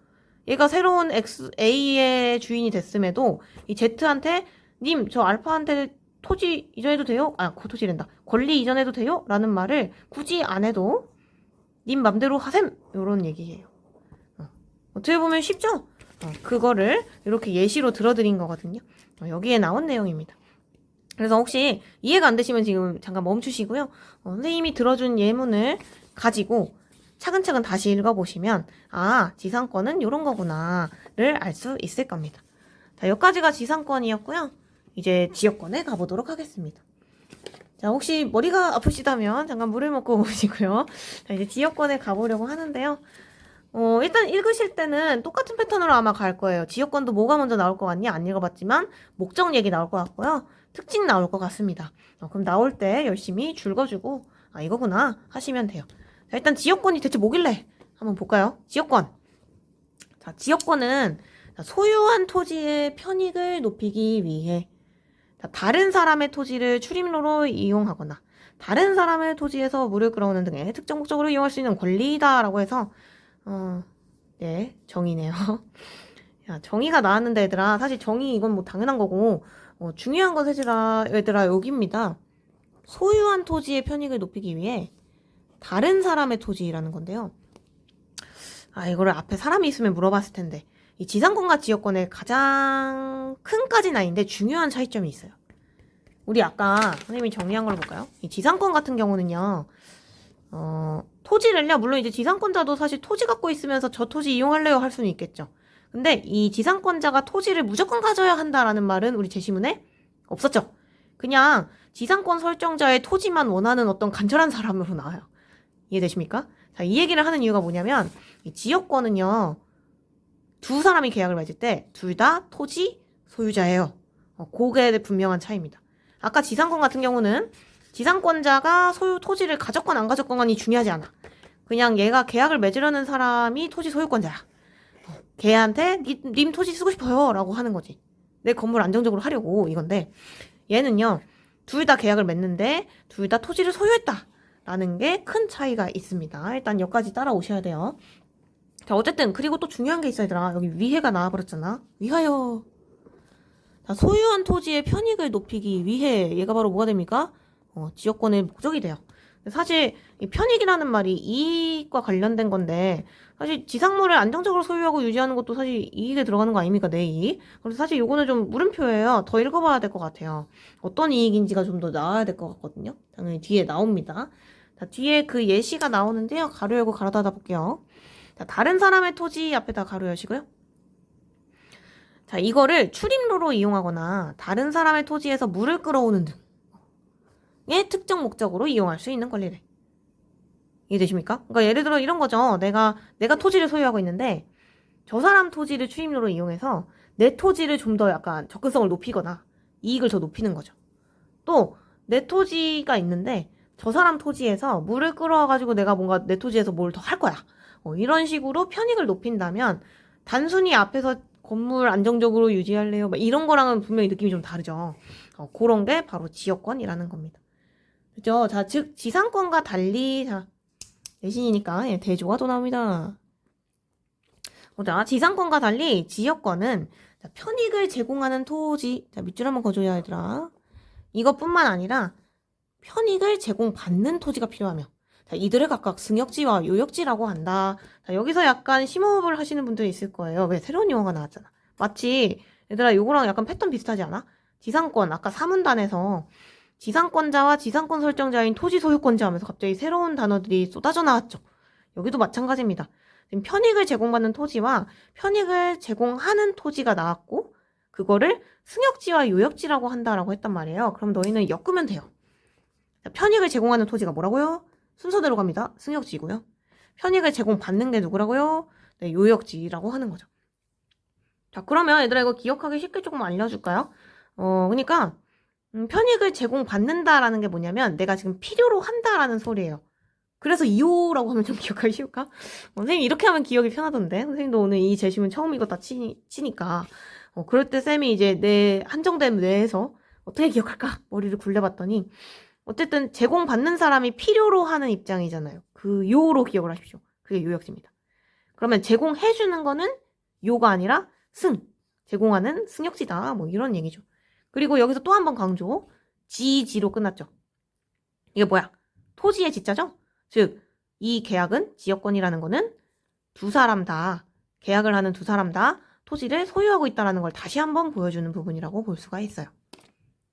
얘가 새로운 A의 주인이 됐음에도 이 Z한테 님, 저 알파한테 토지 이전해도 돼요? 토지랜다. 권리 이전해도 돼요? 라는 말을 굳이 안 해도 님 맘대로 하셈! 요런 얘기예요. 어떻게 보면 쉽죠? 그거를 이렇게 예시로 들어드린 거거든요. 여기에 나온 내용입니다. 그래서 혹시 이해가 안 되시면 지금 잠깐 멈추시고요. 선생님이 들어준 예문을 가지고 차근차근 다시 읽어보시면 지상권은 이런 거구나를 알 수 있을 겁니다. 자, 여기까지가 지상권이었고요. 이제 지역권에 가보도록 하겠습니다. 자, 혹시 머리가 아프시다면 잠깐 물을 먹고 오시고요. 자, 이제 지역권에 가보려고 하는데요. 일단 읽으실 때는 똑같은 패턴으로 아마 갈 거예요. 지역권도 뭐가 먼저 나올 것 같니? 안 읽어봤지만 목적 얘기 나올 것 같고요. 특징 나올 것 같습니다. 그럼 나올 때 열심히 줄거주고 이거구나 하시면 돼요. 자, 일단 지역권이 대체 뭐길래 한번 볼까요? 지역권. 자, 지역권은 소유한 토지의 편익을 높이기 위해 다른 사람의 토지를 출입로로 이용하거나 다른 사람의 토지에서 물을 끌어오는 등의 특정 목적으로 이용할 수 있는 권리다라고 해서 네, 정의네요. 야, 정의가 나왔는데 얘들아, 사실 정의 이건 뭐 당연한 거고 중요한 건 얘들아 여기입니다. 소유한 토지의 편익을 높이기 위해 다른 사람의 토지라는 건데요. 이거를 앞에 사람이 있으면 물어봤을 텐데 이 지상권과 지역권의 가장 큰 까지는 아닌데 중요한 차이점이 있어요. 우리 아까 선생님이 정리한 걸 볼까요? 이 지상권 같은 경우는요. 토지를요, 물론 이제 지상권자도 사실 토지 갖고 있으면서 저 토지 이용할래요 할 수는 있겠죠. 근데 이 지상권자가 토지를 무조건 가져야 한다라는 말은 우리 제시문에 없었죠. 그냥 지상권 설정자의 토지만 원하는 어떤 간절한 사람으로 나와요. 이해되십니까? 자, 이 얘기를 하는 이유가 뭐냐면 이 지역권은요, 두 사람이 계약을 맺을 때 둘 다 토지 소유자예요. 그게 분명한 차이입니다. 아까 지상권 같은 경우는 지상권자가 소유 토지를 가졌건 안 가졌건이 중요하지 않아. 그냥 얘가 계약을 맺으려는 사람이 토지 소유권자야. 걔한테 님 토지 쓰고 싶어요 라고 하는 거지. 내 건물 안정적으로 하려고 이건데, 얘는요 둘 다 계약을 맺는데 둘 다 토지를 소유했다 라는 게 큰 차이가 있습니다. 일단 여기까지 따라오셔야 돼요. 자, 어쨌든 그리고 또 중요한 게 있어야 되더라. 여기 위해가 나와버렸잖아. 위하여. 자, 소유한 토지의 편익을 높이기 위해 얘가 바로 뭐가 됩니까? 지역권의 목적이 돼요. 사실 이 편익이라는 말이 이익과 관련된 건데 사실 지상물을 안정적으로 소유하고 유지하는 것도 사실 이익에 들어가는 거 아닙니까? 내 이익. 그래서 사실 요거는 좀 물음표예요. 더 읽어봐야 될 것 같아요. 어떤 이익인지가 좀 더 나와야 될 것 같거든요. 당연히 뒤에 나옵니다. 자, 뒤에 그 예시가 나오는데요. 가로 열고 가로 닫아 볼게요. 자, 다른 사람의 토지 앞에다 가로 여시고요. 자, 이거를 출입로로 이용하거나 다른 사람의 토지에서 물을 끌어오는 등의 특정 목적으로 이용할 수 있는 권리래. 이해되십니까? 그러니까 예를 들어 이런 거죠. 내가 토지를 소유하고 있는데 저 사람 토지를 출입로로 이용해서 내 토지를 좀 더 약간 접근성을 높이거나 이익을 더 높이는 거죠. 또 내 토지가 있는데 저 사람 토지에서 물을 끌어와가지고 내가 뭔가 내 토지에서 뭘 더 할 거야. 이런 식으로 편익을 높인다면 단순히 앞에서 건물 안정적으로 유지할래요. 막 이런 거랑은 분명히 느낌이 좀 다르죠. 그런 게 바로 지역권이라는 겁니다. 그죠? 자, 즉 지상권과 달리 자 대신이니까 예, 대조가 또 나옵니다. 보자. 지상권과 달리 지역권은 자, 편익을 제공하는 토지. 자, 밑줄 한번 그어줘야 얘들아. 이것뿐만 아니라 편익을 제공받는 토지가 필요하며 자, 이들을 각각 승역지와 요역지라고 한다. 자, 여기서 약간 심호흡을 하시는 분들이 있을 거예요. 왜? 새로운 용어가 나왔잖아. 마치 얘들아 요거랑 약간 패턴 비슷하지 않아? 지상권 아까 사문단에서 지상권자와 지상권 설정자인 토지 소유권자 하면서 갑자기 새로운 단어들이 쏟아져 나왔죠. 여기도 마찬가지입니다. 지금 편익을 제공받는 토지와 편익을 제공하는 토지가 나왔고 그거를 승역지와 요역지라고 한다라고 했단 말이에요. 그럼 너희는 엮으면 돼요. 편익을 제공하는 토지가 뭐라고요? 순서대로 갑니다. 승역지고요. 편익을 제공받는 게 누구라고요? 네, 요역지라고 하는 거죠. 자, 그러면 얘들아 이거 기억하기 쉽게 조금 알려줄까요? 그러니까 편익을 제공받는다라는 게 뭐냐면 내가 지금 필요로 한다라는 소리예요. 그래서 이호라고 하면 좀 기억하기 쉬울까? 선생님 이렇게 하면 기억이 편하던데 선생님도 오늘 이 제시문 처음 읽었다 치니까 그럴 때 쌤이 이제 내 한정된 뇌에서 어떻게 기억할까? 머리를 굴려봤더니 어쨌든 제공받는 사람이 필요로 하는 입장이잖아요. 그 요로 기억을 하십시오. 그게 요역지입니다. 그러면 제공해주는 거는 요가 아니라 제공하는 승역지다. 뭐 이런 얘기죠. 그리고 여기서 또 한 번 강조. 지지로 끝났죠. 이게 뭐야? 토지의 지자죠? 즉, 이 계약은 지역권이라는 거는 두 사람 다, 계약을 하는 두 사람 다 토지를 소유하고 있다는 걸 다시 한번 보여주는 부분이라고 볼 수가 있어요.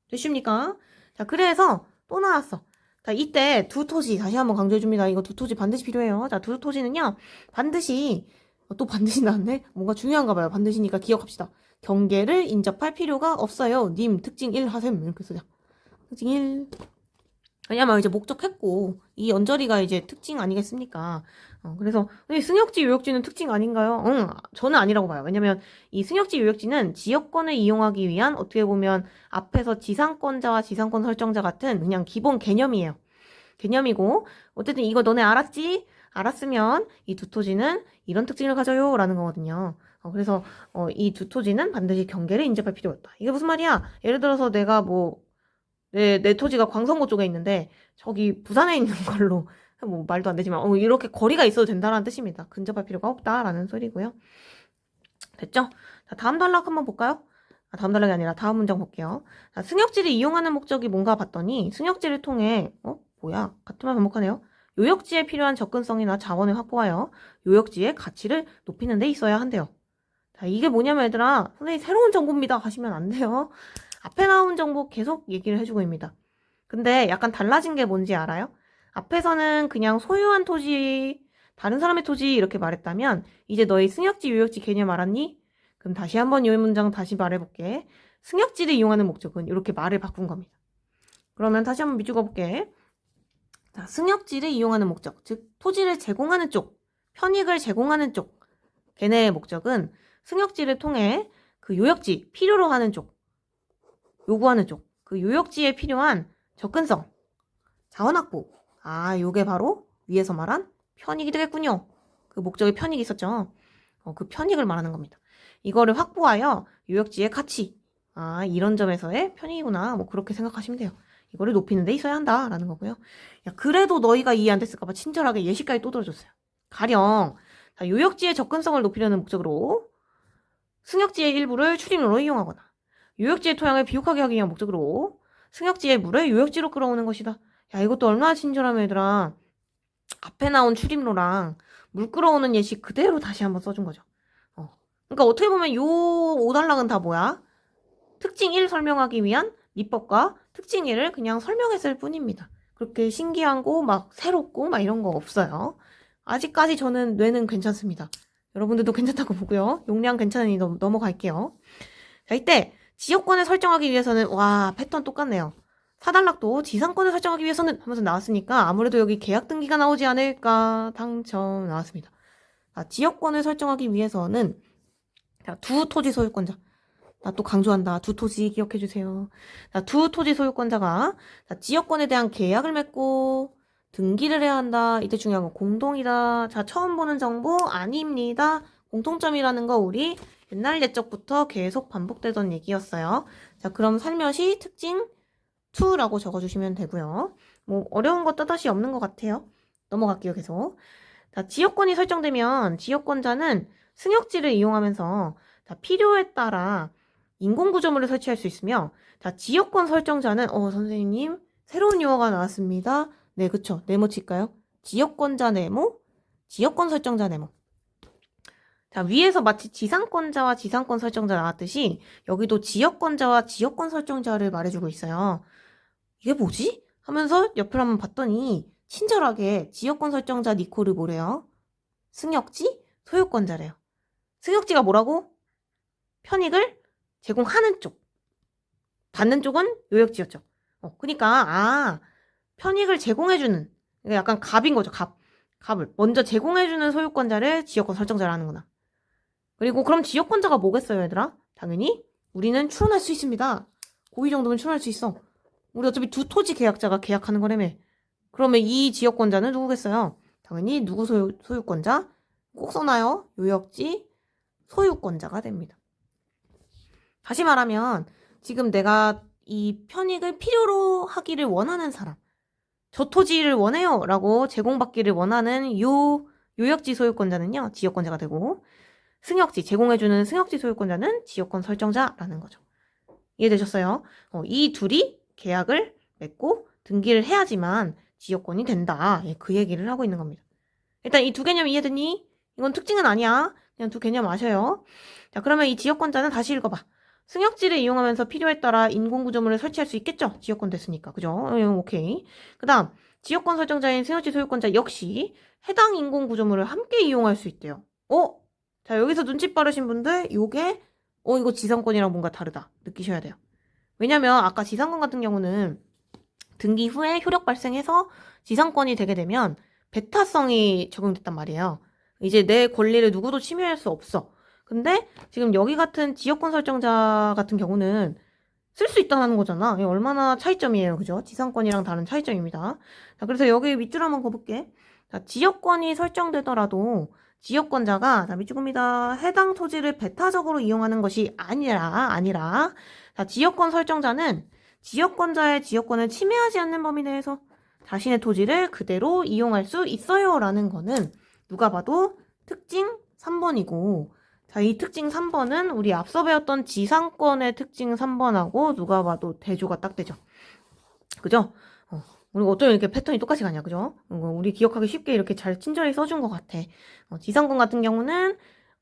되십니까? 자, 그래서 또 나왔어. 자, 이때 두 토지 다시 한번 강조해줍니다. 이거 두 토지 반드시 필요해요. 자, 두 토지는요. 반드시 또 반드시 나왔네? 뭔가 중요한가 봐요. 반드시니까 기억합시다. 경계를 인접할 필요가 없어요. 님 특징 1 하셈 이렇게 쓰자. 특징 1. 왜냐면 이제 목적했고 이 언저리가 이제 특징 아니겠습니까? 그래서 승역지 요역지는 특징 아닌가요? 저는 아니라고 봐요. 왜냐면 이 승역지 요역지는 지역권을 이용하기 위한 어떻게 보면 앞에서 지상권자와 지상권 설정자 같은 그냥 기본 개념이에요. 개념이고 어쨌든 이거 너네 알았지? 알았으면 이 두 토지는 이런 특징을 가져요 라는 거거든요. 그래서 이 두 토지는 반드시 경계를 인접할 필요가 없다. 이게 무슨 말이야? 예를 들어서 내가 뭐 내 토지가 광성구 쪽에 있는데 저기 부산에 있는 걸로 뭐 말도 안 되지만 이렇게 거리가 있어도 된다는 뜻입니다. 근접할 필요가 없다라는 소리고요. 됐죠? 자, 다음 단락 한번 볼까요? 다음 단락이 아니라 다음 문장 볼게요. 자, 승역지를 이용하는 목적이 뭔가 봤더니 승역지를 통해 뭐야? 같은 말 반복하네요. 요역지에 필요한 접근성이나 자원을 확보하여 요역지의 가치를 높이는 데 있어야 한대요. 자, 이게 뭐냐면 얘들아 선생님 새로운 정보입니다 하시면 안 돼요. 앞에 나온 정보 계속 얘기를 해주고 있습니다. 근데 약간 달라진 게 뭔지 알아요? 앞에서는 그냥 소유한 토지, 다른 사람의 토지 이렇게 말했다면 이제 너희 승역지, 요역지 개념 알았니? 그럼 다시 한번 이 문장 다시 말해볼게. 승역지를 이용하는 목적은 이렇게 말을 바꾼 겁니다. 그러면 다시 한번 밑줄 그어볼게. 자, 승역지를 이용하는 목적, 즉 토지를 제공하는 쪽, 편익을 제공하는 쪽, 걔네의 목적은 승역지를 통해 그 요역지, 필요로 하는 쪽, 요구하는 쪽, 그 요역지에 필요한 접근성, 자원 확보. 요게 바로 위에서 말한 편익이 되겠군요. 그 목적에 편익이 있었죠. 그 편익을 말하는 겁니다. 이거를 확보하여 요역지의 가치. 이런 점에서의 편익이구나. 뭐 그렇게 생각하시면 돼요. 이거를 높이는 데 있어야 한다라는 거고요. 야, 그래도 너희가 이해 안 됐을까봐 친절하게 예시까지 또 들어줬어요. 가령 자, 요역지의 접근성을 높이려는 목적으로 승역지의 일부를 출입로로 이용하거나 요역지의 토양을 비옥하게 하기 위한 목적으로 승역지의 물을 요역지로 끌어오는 것이다. 야, 이것도 얼마나 친절하면 얘들아. 앞에 나온 출입로랑 물 끌어오는 예시 그대로 다시 한번 써준 거죠. 그러니까 어떻게 보면 요 5단락은 다 뭐야? 특징 1 설명하기 위한 미법과 특징 1을 그냥 설명했을 뿐입니다. 그렇게 신기한 거 막 새롭고 막 이런 거 없어요. 아직까지 저는 뇌는 괜찮습니다. 여러분들도 괜찮다고 보고요. 용량 괜찮으니 넘어갈게요. 자, 이때 지역권을 설정하기 위해서는 패턴 똑같네요. 4단락도 지상권을 설정하기 위해서는 하면서 나왔으니까 아무래도 여기 계약 등기가 나오지 않을까 당첨 나왔습니다. 지역권을 설정하기 위해서는 두 토지 소유권자 나 또 강조한다. 두 토지 기억해주세요. 자, 두 토지 소유권자가 자, 지역권에 대한 계약을 맺고 등기를 해야 한다. 이때 중요한 건 공동이다. 자, 처음 보는 정보 아닙니다. 공통점이라는 거 우리 옛날 옛적부터 계속 반복되던 얘기였어요. 자, 그럼 살며시 특징 2라고 적어주시면 되고요. 뭐 어려운 거 또다시 없는 것 같아요. 넘어갈게요, 계속. 자, 지역권이 설정되면 지역권자는 승역지를 이용하면서 자, 필요에 따라 인공구조물을 설치할 수 있으며 자, 지역권 설정자는 선생님 새로운 용어가 나왔습니다. 네, 그쵸. 네모 칠까요? 지역권자 네모, 지역권 설정자 네모. 자, 위에서 마치 지상권자와 지상권 설정자 나왔듯이 여기도 지역권자와 지역권 설정자를 말해주고 있어요. 이게 뭐지? 하면서 옆을 한번 봤더니 친절하게 지역권 설정자 니코를 뭐래요? 승역지 소유권자래요. 승역지가 뭐라고? 편익을 제공하는 쪽. 받는 쪽은 요역지였죠. 그러니까 편익을 제공해주는 약간 갑인 거죠. 갑을 먼저 제공해주는 소유권자를 지역권 설정자를 하는구나. 그리고 그럼 지역권자가 뭐겠어요, 얘들아? 당연히 우리는 출원할 수 있습니다. 고의 정도면 출원할 수 있어. 우리 어차피 두 토지 계약자가 계약하는 거라며. 그러면 이 지역권자는 누구겠어요? 당연히 누구 소유권자? 꼭 써놔요. 요역지 소유권자가 됩니다. 다시 말하면 지금 내가 이 편익을 필요로 하기를 원하는 사람, 저 토지를 원해요 라고 제공받기를 원하는 요역지 소유권자는요, 지역권자가 되고 승역지, 제공해주는 승역지 소유권자는 지역권 설정자라는 거죠. 이해되셨어요? 이 둘이 계약을 맺고 등기를 해야지만 지역권이 된다. 그 얘기를 하고 있는 겁니다. 일단 이 두 개념 이해되니? 이건 특징은 아니야. 그냥 두 개념 아셔요. 자, 그러면 이 지역권자는 다시 읽어봐. 승역지를 이용하면서 필요에 따라 인공구조물을 설치할 수 있겠죠? 지역권 됐으니까. 그죠? 오케이. 그 다음, 지역권 설정자인 승역지 소유권자 역시 해당 인공구조물을 함께 이용할 수 있대요. 자, 여기서 눈치 빠르신 분들, 요게, 이거 지상권이랑 뭔가 다르다. 느끼셔야 돼요. 왜냐면, 아까 지상권 같은 경우는 등기 후에 효력 발생해서 지상권이 되게 되면 배타성이 적용됐단 말이에요. 이제 내 권리를 누구도 침해할 수 없어. 근데 지금 여기 같은 지역권 설정자 같은 경우는 쓸 수 있다는 거잖아. 이게 얼마나 차이점이에요. 그죠? 지상권이랑 다른 차이점입니다. 자, 그래서 여기 밑줄 한번 가볼게. 자, 지역권이 설정되더라도 지역권자가 밑줄입니다. 해당 토지를 배타적으로 이용하는 것이 아니라 자, 지역권 설정자는 지역권자의 지역권을 침해하지 않는 범위 내에서 자신의 토지를 그대로 이용할 수 있어요 라는 거는 누가 봐도 특징 3번이고 자, 이 특징 3번은 우리 앞서 배웠던 지상권의 특징 3번하고 누가 봐도 대조가 딱 되죠. 그죠? 우리 어쩜 이렇게 패턴이 똑같이 가냐, 그죠? 우리 기억하기 쉽게 이렇게 잘 친절히 써준 것 같아. 지상권 같은 경우는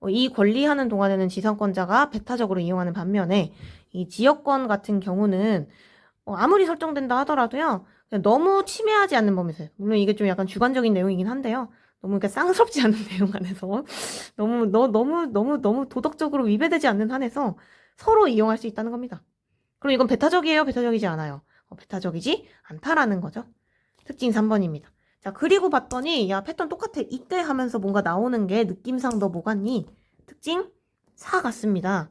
이 권리하는 동안에는 지상권자가 배타적으로 이용하는 반면에 이 지역권 같은 경우는 아무리 설정된다 하더라도요, 그냥 너무 침해하지 않는 범위에서 물론 이게 좀 약간 주관적인 내용이긴 한데요. 너무 이렇게 쌍스럽지 않은 내용 안에서 너무 도덕적으로 위배되지 않는 한에서 서로 이용할 수 있다는 겁니다. 그럼 이건 배타적이에요? 배타적이지 않아요? 배타적이지 않다라는 거죠. 특징 3번입니다. 자, 그리고 봤더니 야, 패턴 똑같아. 이때 하면서 뭔가 나오는 게 느낌상 너 뭐 같니? 특징 4 같습니다.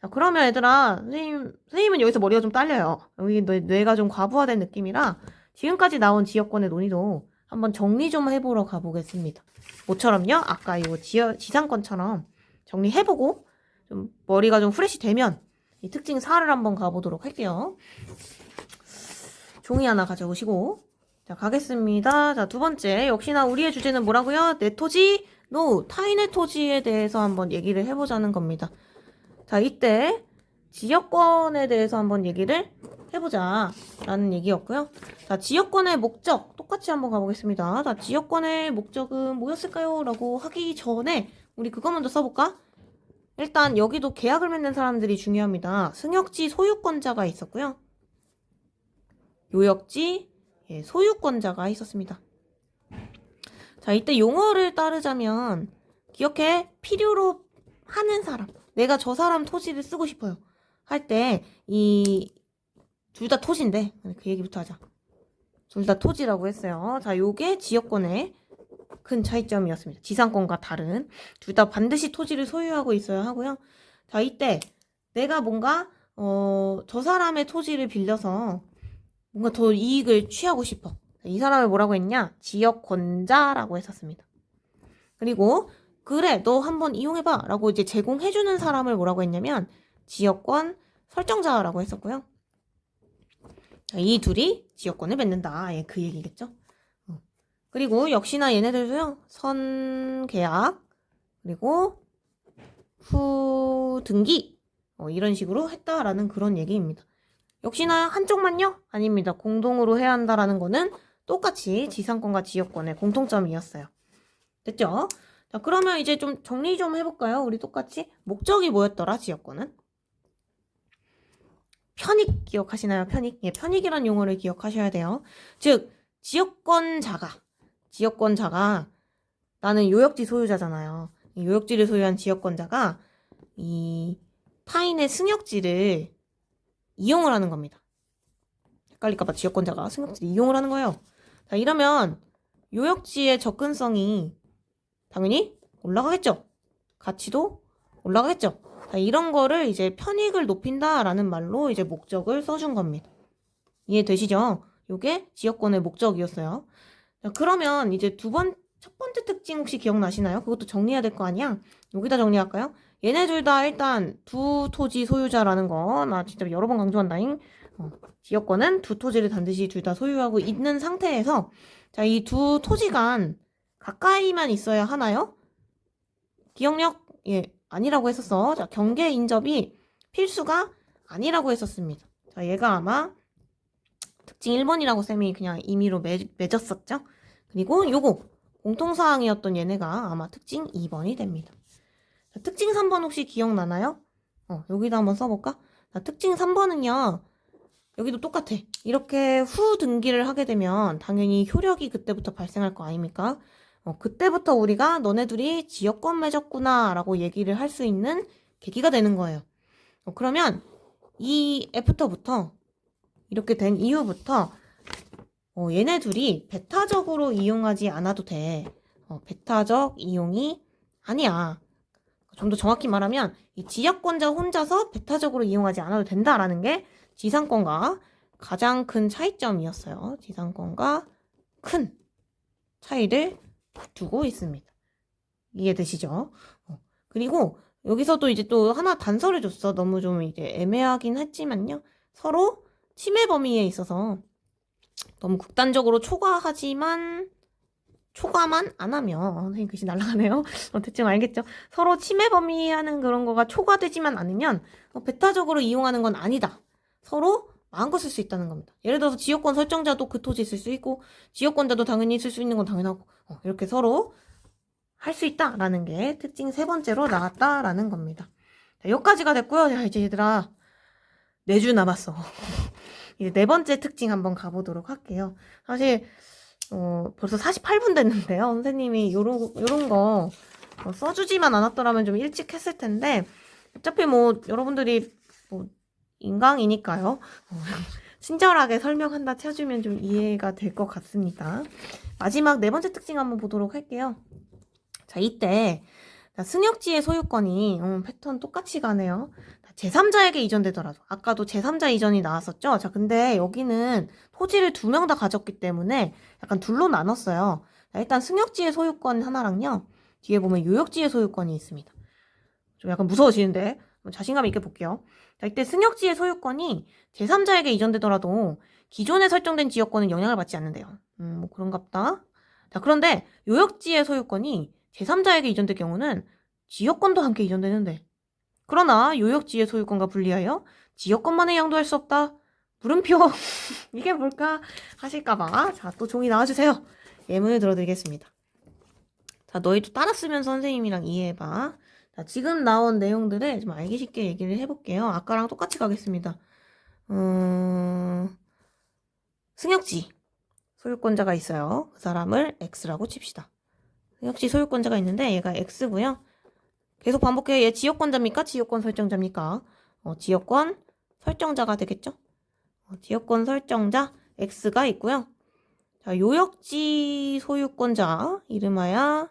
자, 그러면 얘들아, 선생님은 여기서 머리가 좀 딸려요. 여기 뇌가 좀 과부하된 느낌이라 지금까지 나온 지역권의 논의도 한번 정리 좀 해보러 가보겠습니다. 뭐처럼요? 아까 이거 지상권처럼 정리해보고 좀 머리가 좀 프레시 되면 이 특징 4를 한번 가보도록 할게요. 종이 하나 가져오시고 자, 가겠습니다. 자, 두 번째 역시나 우리의 주제는 뭐라고요? 내 토지, 타인의 토지에 대해서 한번 얘기를 해보자는 겁니다. 자, 이때 지역권에 대해서 한번 얘기를 해보자 라는 얘기였고요. 자, 지역권의 목적 똑같이 한번 가보겠습니다. 자, 지역권의 목적은 뭐였을까요? 라고 하기 전에 우리 그거 먼저 써볼까? 일단 여기도 계약을 맺는 사람들이 중요합니다. 승역지 소유권자가 있었고요. 요역지 소유권자가 있었습니다. 자, 이때 용어를 따르자면 기억해. 필요로 하는 사람. 내가 저 사람 토지를 쓰고 싶어요. 할 때 이 둘 다 토지인데 그 얘기부터 하자. 둘 다 토지라고 했어요. 자, 요게 지역권의 큰 차이점이었습니다. 지상권과 다른 둘 다 반드시 토지를 소유하고 있어야 하고요. 자, 이때 내가 뭔가 저 사람의 토지를 빌려서 뭔가 더 이익을 취하고 싶어. 이 사람을 뭐라고 했냐? 지역권자라고 했었습니다. 그리고 그래, 너 한번 이용해봐 라고 이제 제공해주는 사람을 뭐라고 했냐면 지역권 설정자라고 했었고요. 이 둘이 지역권을 맺는다. 예, 그 얘기겠죠. 그리고 역시나 얘네들도요. 선계약 그리고 후등기 이런 식으로 했다라는 그런 얘기입니다. 역시나 한쪽만요? 아닙니다. 공동으로 해야 한다라는 거는 똑같이 지상권과 지역권의 공통점이었어요. 됐죠? 자, 그러면 이제 좀 정리 좀 해볼까요? 우리 똑같이 목적이 뭐였더라? 지역권은 편익 기억하시나요? 편익. 예, 편익이란 용어를 기억하셔야 돼요. 즉 지역권자가 나는 요역지 소유자잖아요. 이 요역지를 소유한 지역권자가 이 타인의 승역지를 이용을 하는 겁니다. 헷갈릴까봐 지역권자가 승역지를 이용을 하는 거예요. 자, 이러면 요역지의 접근성이 당연히 올라가겠죠. 가치도 올라가겠죠. 자, 이런 거를 이제 편익을 높인다라는 말로 이제 목적을 써준 겁니다. 이해되시죠? 요게 지역권의 목적이었어요. 자, 그러면 이제 첫 번째 특징 혹시 기억나시나요? 그것도 정리해야 될 거 아니야? 여기다 정리할까요? 얘네 둘 다 일단 두 토지 소유자라는 거, 나 진짜 여러 번 강조한다잉. 지역권은 두 토지를 반드시 둘 다 소유하고 있는 상태에서, 자, 이 두 토지 간 가까이만 있어야 하나요? 기억력, 예, 아니라고 했었어. 자, 경계 인접이 필수가 아니라고 했었습니다. 자, 얘가 아마 특징 1번이라고 쌤이 그냥 임의로 맺었었죠. 그리고 요거 공통사항이었던 얘네가 아마 특징 2번이 됩니다. 자, 특징 3번 혹시 기억나나요? 여기다 한번 써볼까? 자, 특징 3번은요. 여기도 똑같아. 이렇게 후 등기를 하게 되면 당연히 효력이 그때부터 발생할 거 아닙니까? 그때부터 우리가 너네들이 지역권 맺었구나 라고 얘기를 할 수 있는 계기가 되는 거예요. 그러면 이 애프터부터 이렇게 된 이후부터 얘네 둘이 배타적으로 이용하지 않아도 돼. 배타적 이용이 아니야. 좀 더 정확히 말하면 이 지역권자 혼자서 배타적으로 이용하지 않아도 된다라는 게 지상권과 가장 큰 차이점이었어요. 지상권과 큰 차이를 두고 있습니다. 이해되시죠? 그리고 여기서도 이제 또 하나 단서를 줬어. 너무 좀 이제 애매하긴 했지만요. 서로 침해 범위에 있어서 너무 극단적으로 초과만 안 하면 선생님 글씨 날아가네요. 대충 알겠죠? 서로 침해 범위하는 그런 거가 초과되지만 않으면 배타적으로 이용하는 건 아니다. 서로 마음껏 쓸 수 있다는 겁니다. 예를 들어서 지역권 설정자도 그 토지 쓸 수 있고 지역권자도 당연히 쓸 수 있는 건 당연하고 이렇게 서로 할 수 있다라는 게 특징 세 번째로 나왔다라는 겁니다. 자, 여기까지가 됐고요. 자, 이제 얘들아 4주 남았어. 이제 네 번째 특징 한번 가보도록 할게요. 사실 벌써 48분 됐는데요. 선생님이 요런 거 써주지만 않았더라면 좀 일찍 했을 텐데 어차피 뭐 여러분들이 뭐 인강이니까요. 친절하게 설명한다 쳐주면 좀 이해가 될 것 같습니다. 마지막 네 번째 특징 한번 보도록 할게요. 자, 이때 승역지의 소유권이 패턴 똑같이 가네요. 제3자에게 이전되더라도 아까도 제3자 이전이 나왔었죠. 자, 근데 여기는 토지를 2명 다 가졌기 때문에 약간 둘로 나눴어요. 자, 일단 승역지의 소유권 하나랑요. 뒤에 보면 요역지의 소유권이 있습니다. 좀 약간 무서워지는데 자신감 있게 볼게요. 자, 이때 승역지의 소유권이 제3자에게 이전되더라도 기존에 설정된 지역권은 영향을 받지 않는데요. 뭐 그런갑다. 자, 그런데 요역지의 소유권이 제3자에게 이전될 경우는 지역권도 함께 이전되는데 그러나 요역지의 소유권과 분리하여 지역권만에 양도할 수 없다. 물음표. 이게 뭘까 하실까봐. 자, 또 종이 나와주세요. 예문을 들어드리겠습니다. 자, 너희도 따라 쓰면서 선생님이랑 이해해봐. 자, 지금 나온 내용들을 좀 알기 쉽게 얘기를 해볼게요. 아까랑 똑같이 가겠습니다. 승역지 소유권자가 있어요. 그 사람을 X라고 칩시다. 승역지 소유권자가 있는데 얘가 X고요. 계속 반복해요. 얘 지역권자입니까? 지역권 설정자입니까? 지역권 설정자가 되겠죠? 지역권 설정자 X가 있고요. 자, 요역지 소유권자 이름하여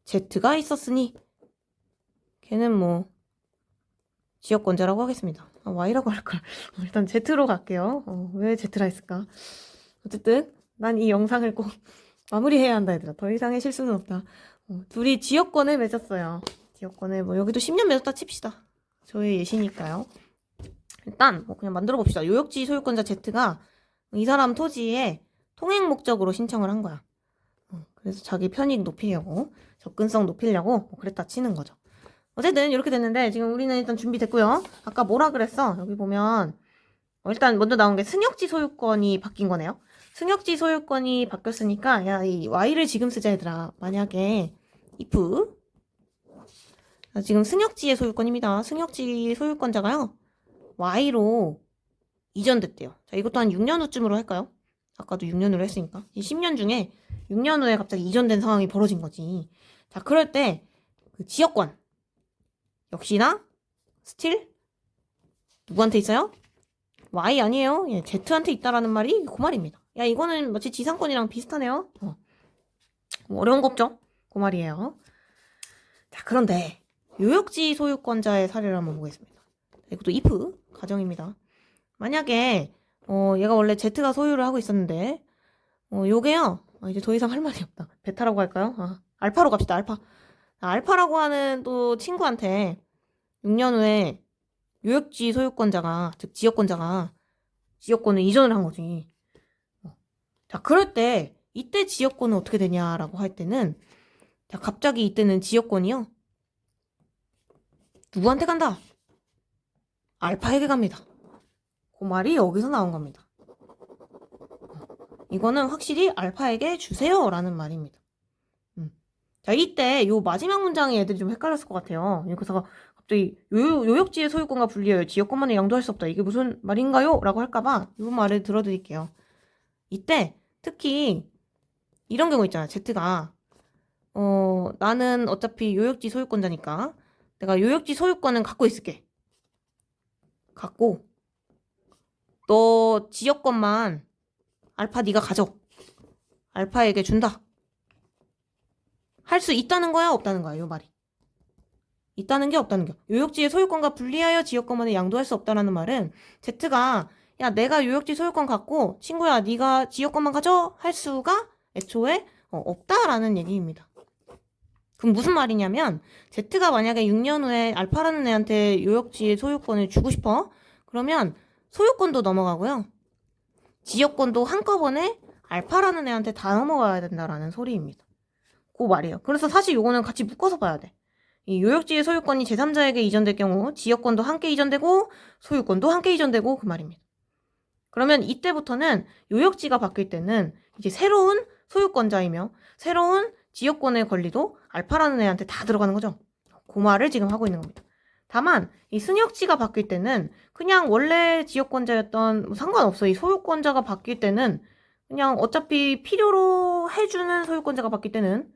Z가 있었으니 걔는 뭐 지역권자라고 하겠습니다. Y라고 할걸. 일단 Z로 갈게요. 왜 Z라 했을까? 어쨌든 난 이 영상을 꼭 마무리해야 한다 얘들아. 더 이상의 실수는 없다. 둘이 지역권을 맺었어요. 지역권을 뭐 여기도 10년 맺었다 칩시다. 저의 예시니까요. 일단 뭐 그냥 만들어 봅시다. 요역지 소유권자 Z가 이 사람 토지에 통행 목적으로 신청을 한 거야. 그래서 자기 편익 높이려고, 접근성 높이려고 뭐 그랬다 치는 거죠. 어쨌든 이렇게 됐는데 지금 우리는 일단 준비됐고요. 아까 뭐라 그랬어? 여기 보면 일단 먼저 나온 게 승역지 소유권이 바뀐 거네요. 승역지 소유권이 바뀌었으니까 야, 이 Y를 지금 쓰자 얘들아. 만약에 if 지금 승역지의 소유권입니다. 승역지 소유권자가요. Y로 이전됐대요. 자, 이것도 한 6년 후쯤으로 할까요? 아까도 6년 후로 했으니까. 이 10년 중에 6년 후에 갑자기 이전된 상황이 벌어진 거지. 자, 그럴 때 그 지역권 역시나 스틸 누구한테 있어요? Y 아니에요. 예, Z한테 있다라는 말이 그 말입니다. 야, 이거는 마치 지상권이랑 비슷하네요. 뭐 어려운 거 없죠? 그 말이에요. 자, 그런데 요역지 소유권자의 사례를 한번 보겠습니다. 이것도 if 가정입니다. 만약에 얘가 원래 Z가 소유를 하고 있었는데 요게요. 이제 더 이상 할 말이 없다. 베타라고 할까요? 알파로 갑시다. 알파. 알파라고 하는 또 친구한테 6년 후에 요역지 소유권자가, 즉 지역권자가 지역권을 이전을 한 거지. 자, 그럴 때 이때 지역권은 어떻게 되냐라고 할 때는 자, 갑자기 이때는 지역권이요. 누구한테 간다? 알파에게 갑니다. 그 말이 여기서 나온 겁니다. 이거는 확실히 알파에게 주세요 라는 말입니다. 자, 이때 요 마지막 문장에 애들이 좀 헷갈렸을 것 같아요. 그래서 갑자기 요역지의 소유권과 분리하여 지역권만에 양도할 수 없다. 이게 무슨 말인가요? 라고 할까봐 이 말을 들어드릴게요. 이때 특히 이런 경우 있잖아. Z가 나는 어차피 요역지 소유권자니까 내가 요역지 소유권은 갖고 있을게. 갖고 너 지역권만 알파 네가 가져. 알파에게 준다. 할 수 있다는 거야? 없다는 거야? 요 말이. 있다는 게 없다는 게. 요역지의 소유권과 분리하여 지역권만에 양도할 수 없다라는 말은 Z가 야 내가 요역지 소유권 갖고 친구야 네가 지역권만 가져 할 수가 애초에 없다라는 얘기입니다. 그럼 무슨 말이냐면 Z가 만약에 6년 후에 알파라는 애한테 요역지의 소유권을 주고 싶어? 그러면 소유권도 넘어가고요. 지역권도 한꺼번에 알파라는 애한테 다 넘어가야 된다라는 소리입니다. 그 말이에요. 그래서 사실 요거는 같이 묶어서 봐야 돼. 이 요역지의 소유권이 제3자에게 이전될 경우 지역권도 함께 이전되고 소유권도 함께 이전되고 그 말입니다. 그러면 이때부터는 요역지가 바뀔 때는 이제 새로운 소유권자이며 새로운 지역권의 권리도 알파라는 애한테 다 들어가는 거죠. 그 말을 지금 하고 있는 겁니다. 다만 이 승역지가 바뀔 때는 그냥 원래 지역권자였던 뭐 상관없어. 이 소유권자가 바뀔 때는 그냥 어차피 필요로 해주는 소유권자가 바뀔 때는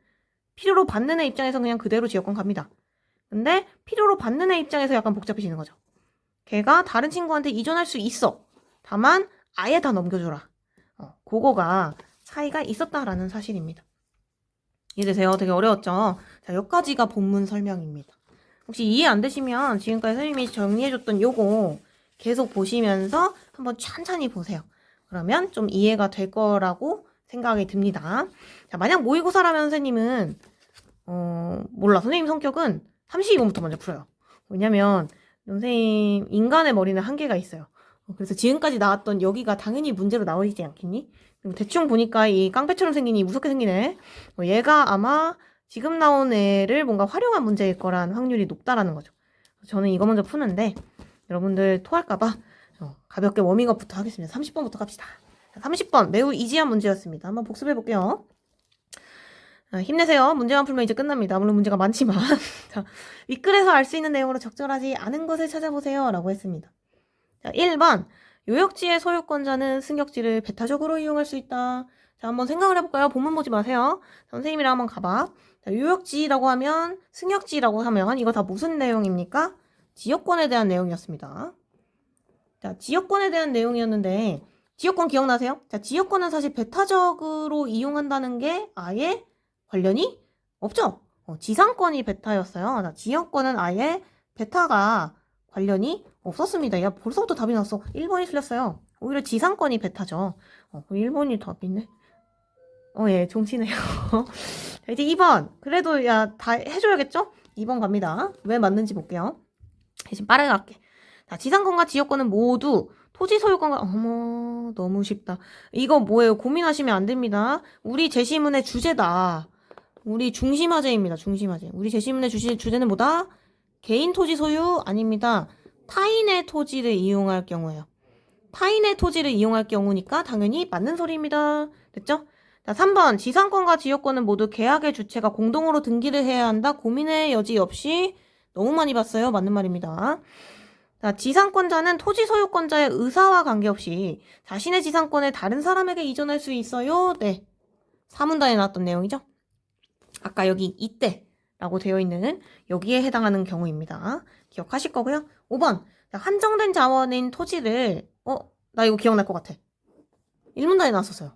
필요로 받는 애 입장에서 그냥 그대로 지역권 갑니다. 근데 필요로 받는 애 입장에서 약간 복잡해지는 거죠. 걔가 다른 친구한테 이전할 수 있어. 다만 아예 다 넘겨줘라. 그거가 차이가 있었다라는 사실입니다. 이해되세요? 되게 어려웠죠? 자, 여기까지가 본문 설명입니다. 혹시 이해 안 되시면 지금까지 선생님이 정리해줬던 요거 계속 보시면서 한번 천천히 보세요. 그러면 좀 이해가 될 거라고 생각이 듭니다. 자, 만약 모의고사라면 선생님은 몰라. 선생님 성격은 32번부터 먼저 풀어요. 왜냐면 선생님 인간의 머리는 한계가 있어요. 그래서 지금까지 나왔던 여기가 당연히 문제로 나오지 않겠니? 대충 보니까 이 깡패처럼 생긴 이 무섭게 생긴 애 얘가 아마 지금 나온 애를 뭔가 활용한 문제일 거란 확률이 높다라는 거죠. 저는 이거 먼저 푸는데 여러분들 토할까봐 가볍게 워밍업부터 하겠습니다. 30번부터 갑시다. 30번 매우 이지한 문제였습니다. 한번 복습해 볼게요. 힘내세요. 문제만 풀면 이제 끝납니다. 물론 문제가 많지만 자, 윗글에서 알 수 있는 내용으로 적절하지 않은 것을 찾아보세요 라고 했습니다. 자, 1번 요역지의 소유권자는 승역지를 배타적으로 이용할 수 있다. 자, 한번 생각을 해볼까요? 본문 보지 마세요. 선생님이랑 한번 가봐. 자, 요역지라고 하면 승역지라고 하면 이거 다 무슨 내용입니까? 지역권에 대한 내용이었습니다. 자, 지역권에 대한 내용이었는데 지역권 기억나세요? 자, 지역권은 사실 배타적으로 이용한다는 게 아예 관련이 없죠? 지상권이 배타였어요. 자, 지역권은 아예 배타가 관련이 없었습니다. 야, 벌써부터 답이 나왔어. 1번이 틀렸어요. 오히려 지상권이 베타죠. 1번이 답이네. 예, 종치네요. 자, 이제 2번. 그래도 야, 다 해줘야겠죠? 2번 갑니다. 왜 맞는지 볼게요. 대신 빠르게 갈게. 자, 지상권과 지역권은 모두 토지 소유권과, 어머, 너무 쉽다. 이거 뭐예요? 고민하시면 안 됩니다. 우리 제시문의 주제다. 우리 중심화제입니다. 중심화제. 우리 제시문의 주제는 뭐다? 개인 토지 소유? 아닙니다. 타인의 토지를 이용할 경우예요. 타인의 토지를 이용할 경우니까 당연히 맞는 소리입니다. 됐죠? 자, 3번. 지상권과 지역권은 모두 계약의 주체가 공동으로 등기를 해야 한다. 고민의 여지 없이 너무 많이 봤어요. 맞는 말입니다. 자, 지상권자는 토지 소유권자의 의사와 관계없이 자신의 지상권을 다른 사람에게 이전할 수 있어요. 네. 사문단에 나왔던 내용이죠. 아까 여기 이때라고 되어 있는 여기에 해당하는 경우입니다. 기억하실 거고요. 5번. 자, 한정된 자원인 토지를 나 이거 기억날 것 같아. 1문단에 나왔었어요.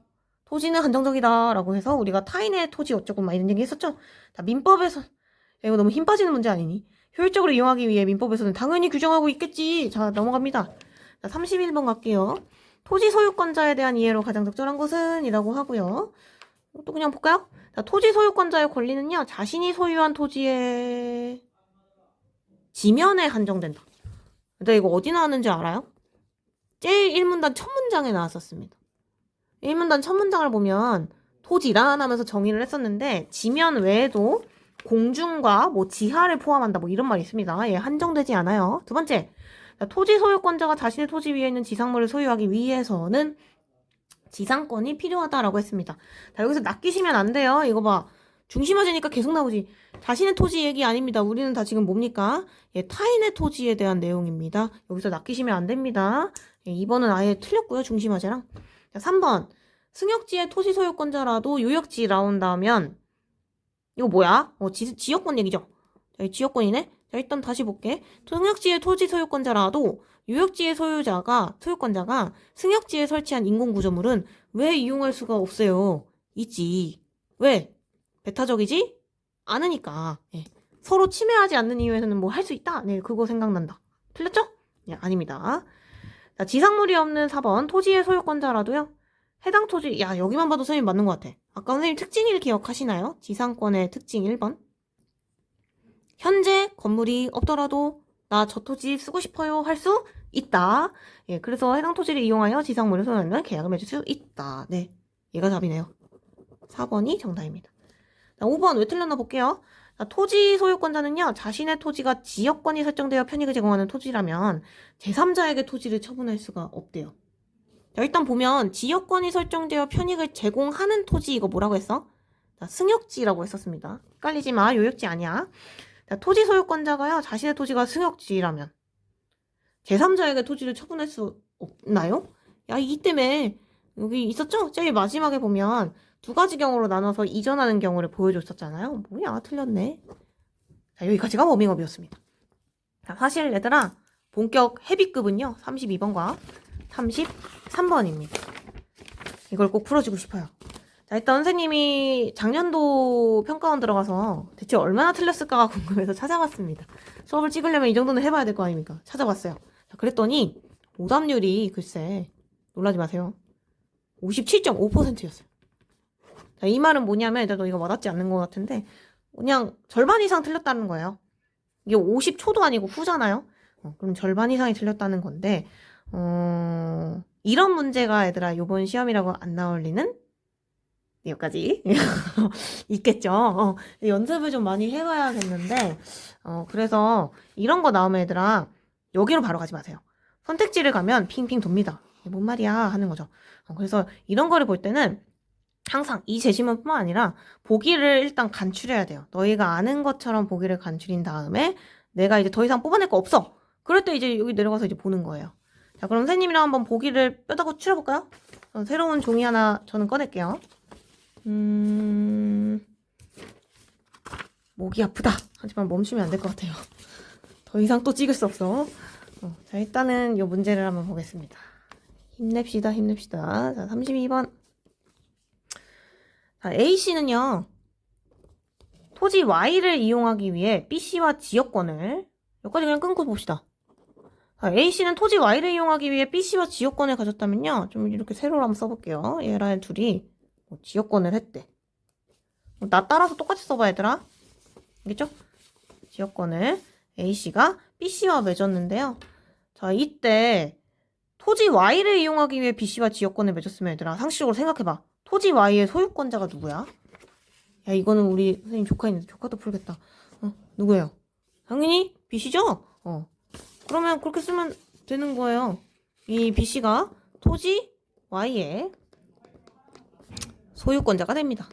토지는 한정적이다 라고 해서 우리가 타인의 토지 어쩌고 막 이런 얘기 했었죠. 자, 민법에서 야, 이거 너무 힘 빠지는 문제 아니니? 효율적으로 이용하기 위해 민법에서는 당연히 규정하고 있겠지. 자, 넘어갑니다. 자, 31번 갈게요. 토지 소유권자에 대한 이해로 가장 적절한 것은? 이라고 하고요. 또 그냥 볼까요? 자, 토지 소유권자의 권리는요, 자신이 소유한 토지의 지면에 한정된다. 근데 이거 어디 나왔는지 알아요? 제일 1문단 첫 문장에 나왔었습니다. 1문단 첫 문장을 보면 토지란 하면서 정의를 했었는데 지면 외에도 공중과 뭐 지하를 포함한다 뭐 이런 말이 있습니다. 예, 한정되지 않아요. 두 번째, 토지 소유권자가 자신의 토지 위에 있는 지상물을 소유하기 위해서는 지상권이 필요하다라고 했습니다. 자, 여기서 낚이시면 안 돼요. 이거 봐. 중심화제니까 계속 나오지. 자신의 토지 얘기 아닙니다. 우리는 다 지금 뭡니까? 예, 타인의 토지에 대한 내용입니다. 여기서 낚이시면 안 됩니다. 예, 2번은 아예 틀렸고요. 중심화제랑. 자, 3번. 승역지의 토지 소유권자라도 유역지 나온다면 이거 뭐야? 지역권 얘기죠. 자, 지역권이네. 자, 일단 다시 볼게. 승역지의 토지 소유권자라도 유역지의 소유권자가 승역지에 설치한 인공구조물은 왜 이용할 수가 없어요? 있지. 왜? 배타적이지? 않으니까. 예. 서로 침해하지 않는 이유에서는 뭐 할 수 있다? 네, 그거 생각난다. 틀렸죠? 예, 아닙니다. 자, 지상물이 없는 4번. 토지의 소유권자라도요. 해당 토지, 야, 여기만 봐도 선생님 맞는 것 같아. 아까 선생님 특징 1 기억하시나요? 지상권의 특징 1번. 현재 건물이 없더라도 나 저 토지 쓰고 싶어요 할 수 있다. 예, 그래서 해당 토지를 이용하여 지상물을 소유하는 계약을 맺을 수 있다. 네, 얘가 답이네요. 4번이 정답입니다. 자, 5번 왜 틀렸나 볼게요. 자, 토지 소유권자는요, 자신의 토지가 지역권이 설정되어 편익을 제공하는 토지라면 제3자에게 토지를 처분할 수가 없대요. 자, 일단 보면 지역권이 설정되어 편익을 제공하는 토지 이거 뭐라고 했어? 자, 승역지라고 했었습니다. 헷갈리지 마. 요역지 아니야. 자, 토지 소유권자가요. 자신의 토지가 승역지라면 제3자에게 토지를 처분할 수 없나요? 야, 이 때문에 여기 있었죠? 제일 마지막에 보면 두 가지 경우로 나눠서 이전하는 경우를 보여줬었잖아요. 뭐야, 틀렸네. 자, 여기까지가 워밍업이었습니다. 자, 사실 얘들아 본격 헤비급은요 32번과 33번입니다. 이걸 꼭 풀어주고 싶어요. 자, 일단 선생님이 작년도 평가원 들어가서 대체 얼마나 틀렸을까가 궁금해서 찾아봤습니다. 수업을 찍으려면 이 정도는 해봐야 될 거 아닙니까? 찾아봤어요. 자, 그랬더니 오답률이 글쎄 놀라지 마세요. 57.5%였어요. 자, 이 말은 뭐냐면 너 이거 와닿지 않는 것 같은데 그냥 절반 이상 틀렸다는 거예요. 이게 50초도 아니고 후잖아요. 그럼 절반 이상이 틀렸다는 건데 이런 문제가 얘들아 요번 시험이라고 안 나올 리는 여기까지 있겠죠. 연습을 좀 많이 해봐야겠는데 그래서 이런 거 나오면 얘들아 여기로 바로 가지 마세요. 선택지를 가면 핑핑 돕니다. 뭔 말이야 하는 거죠. 그래서 이런 거를 볼 때는 항상 이 제시문뿐만 아니라 보기를 일단 간추려야 돼요. 너희가 아는 것처럼 보기를 간추린 다음에 내가 이제 더 이상 뽑아낼 거 없어. 그럴 때 이제 여기 내려가서 이제 보는 거예요. 자, 그럼 선생님이랑 한번 보기를 뼈다구 추려볼까요? 새로운 종이 하나 저는 꺼낼게요. 목이 아프다. 하지만 멈추면 안 될 것 같아요. 더 이상 또 찍을 수 없어. 자, 일단은 이 문제를 한번 보겠습니다. 힘냅시다, 힘냅시다. 자, 32번. 자, A씨는요, 토지 Y를 이용하기 위해 B씨와 지역권을, 여기까지 그냥 끊고 봅시다. A씨는 토지 Y를 이용하기 위해 B씨와 지역권을 가졌다면요. 좀 이렇게 세로로 한번 써볼게요. 얘랑 둘이 지역권을 했대. 나 따라서 똑같이 써봐, 얘들아. 알겠죠? 지역권을 A씨가 B씨와 맺었는데요. 자, 이때 토지 Y를 이용하기 위해 B씨와 지역권을 맺었으면 얘들아, 상식적으로 생각해봐. 토지 Y의 소유권자가 누구야? 야, 이거는 우리 선생님 조카 있는데 조카도 풀겠다. 누구예요? 당연히 B씨죠? 그러면 그렇게 쓰면 되는 거예요. 이 B씨가 토지 Y의 소유권자가 됩니다.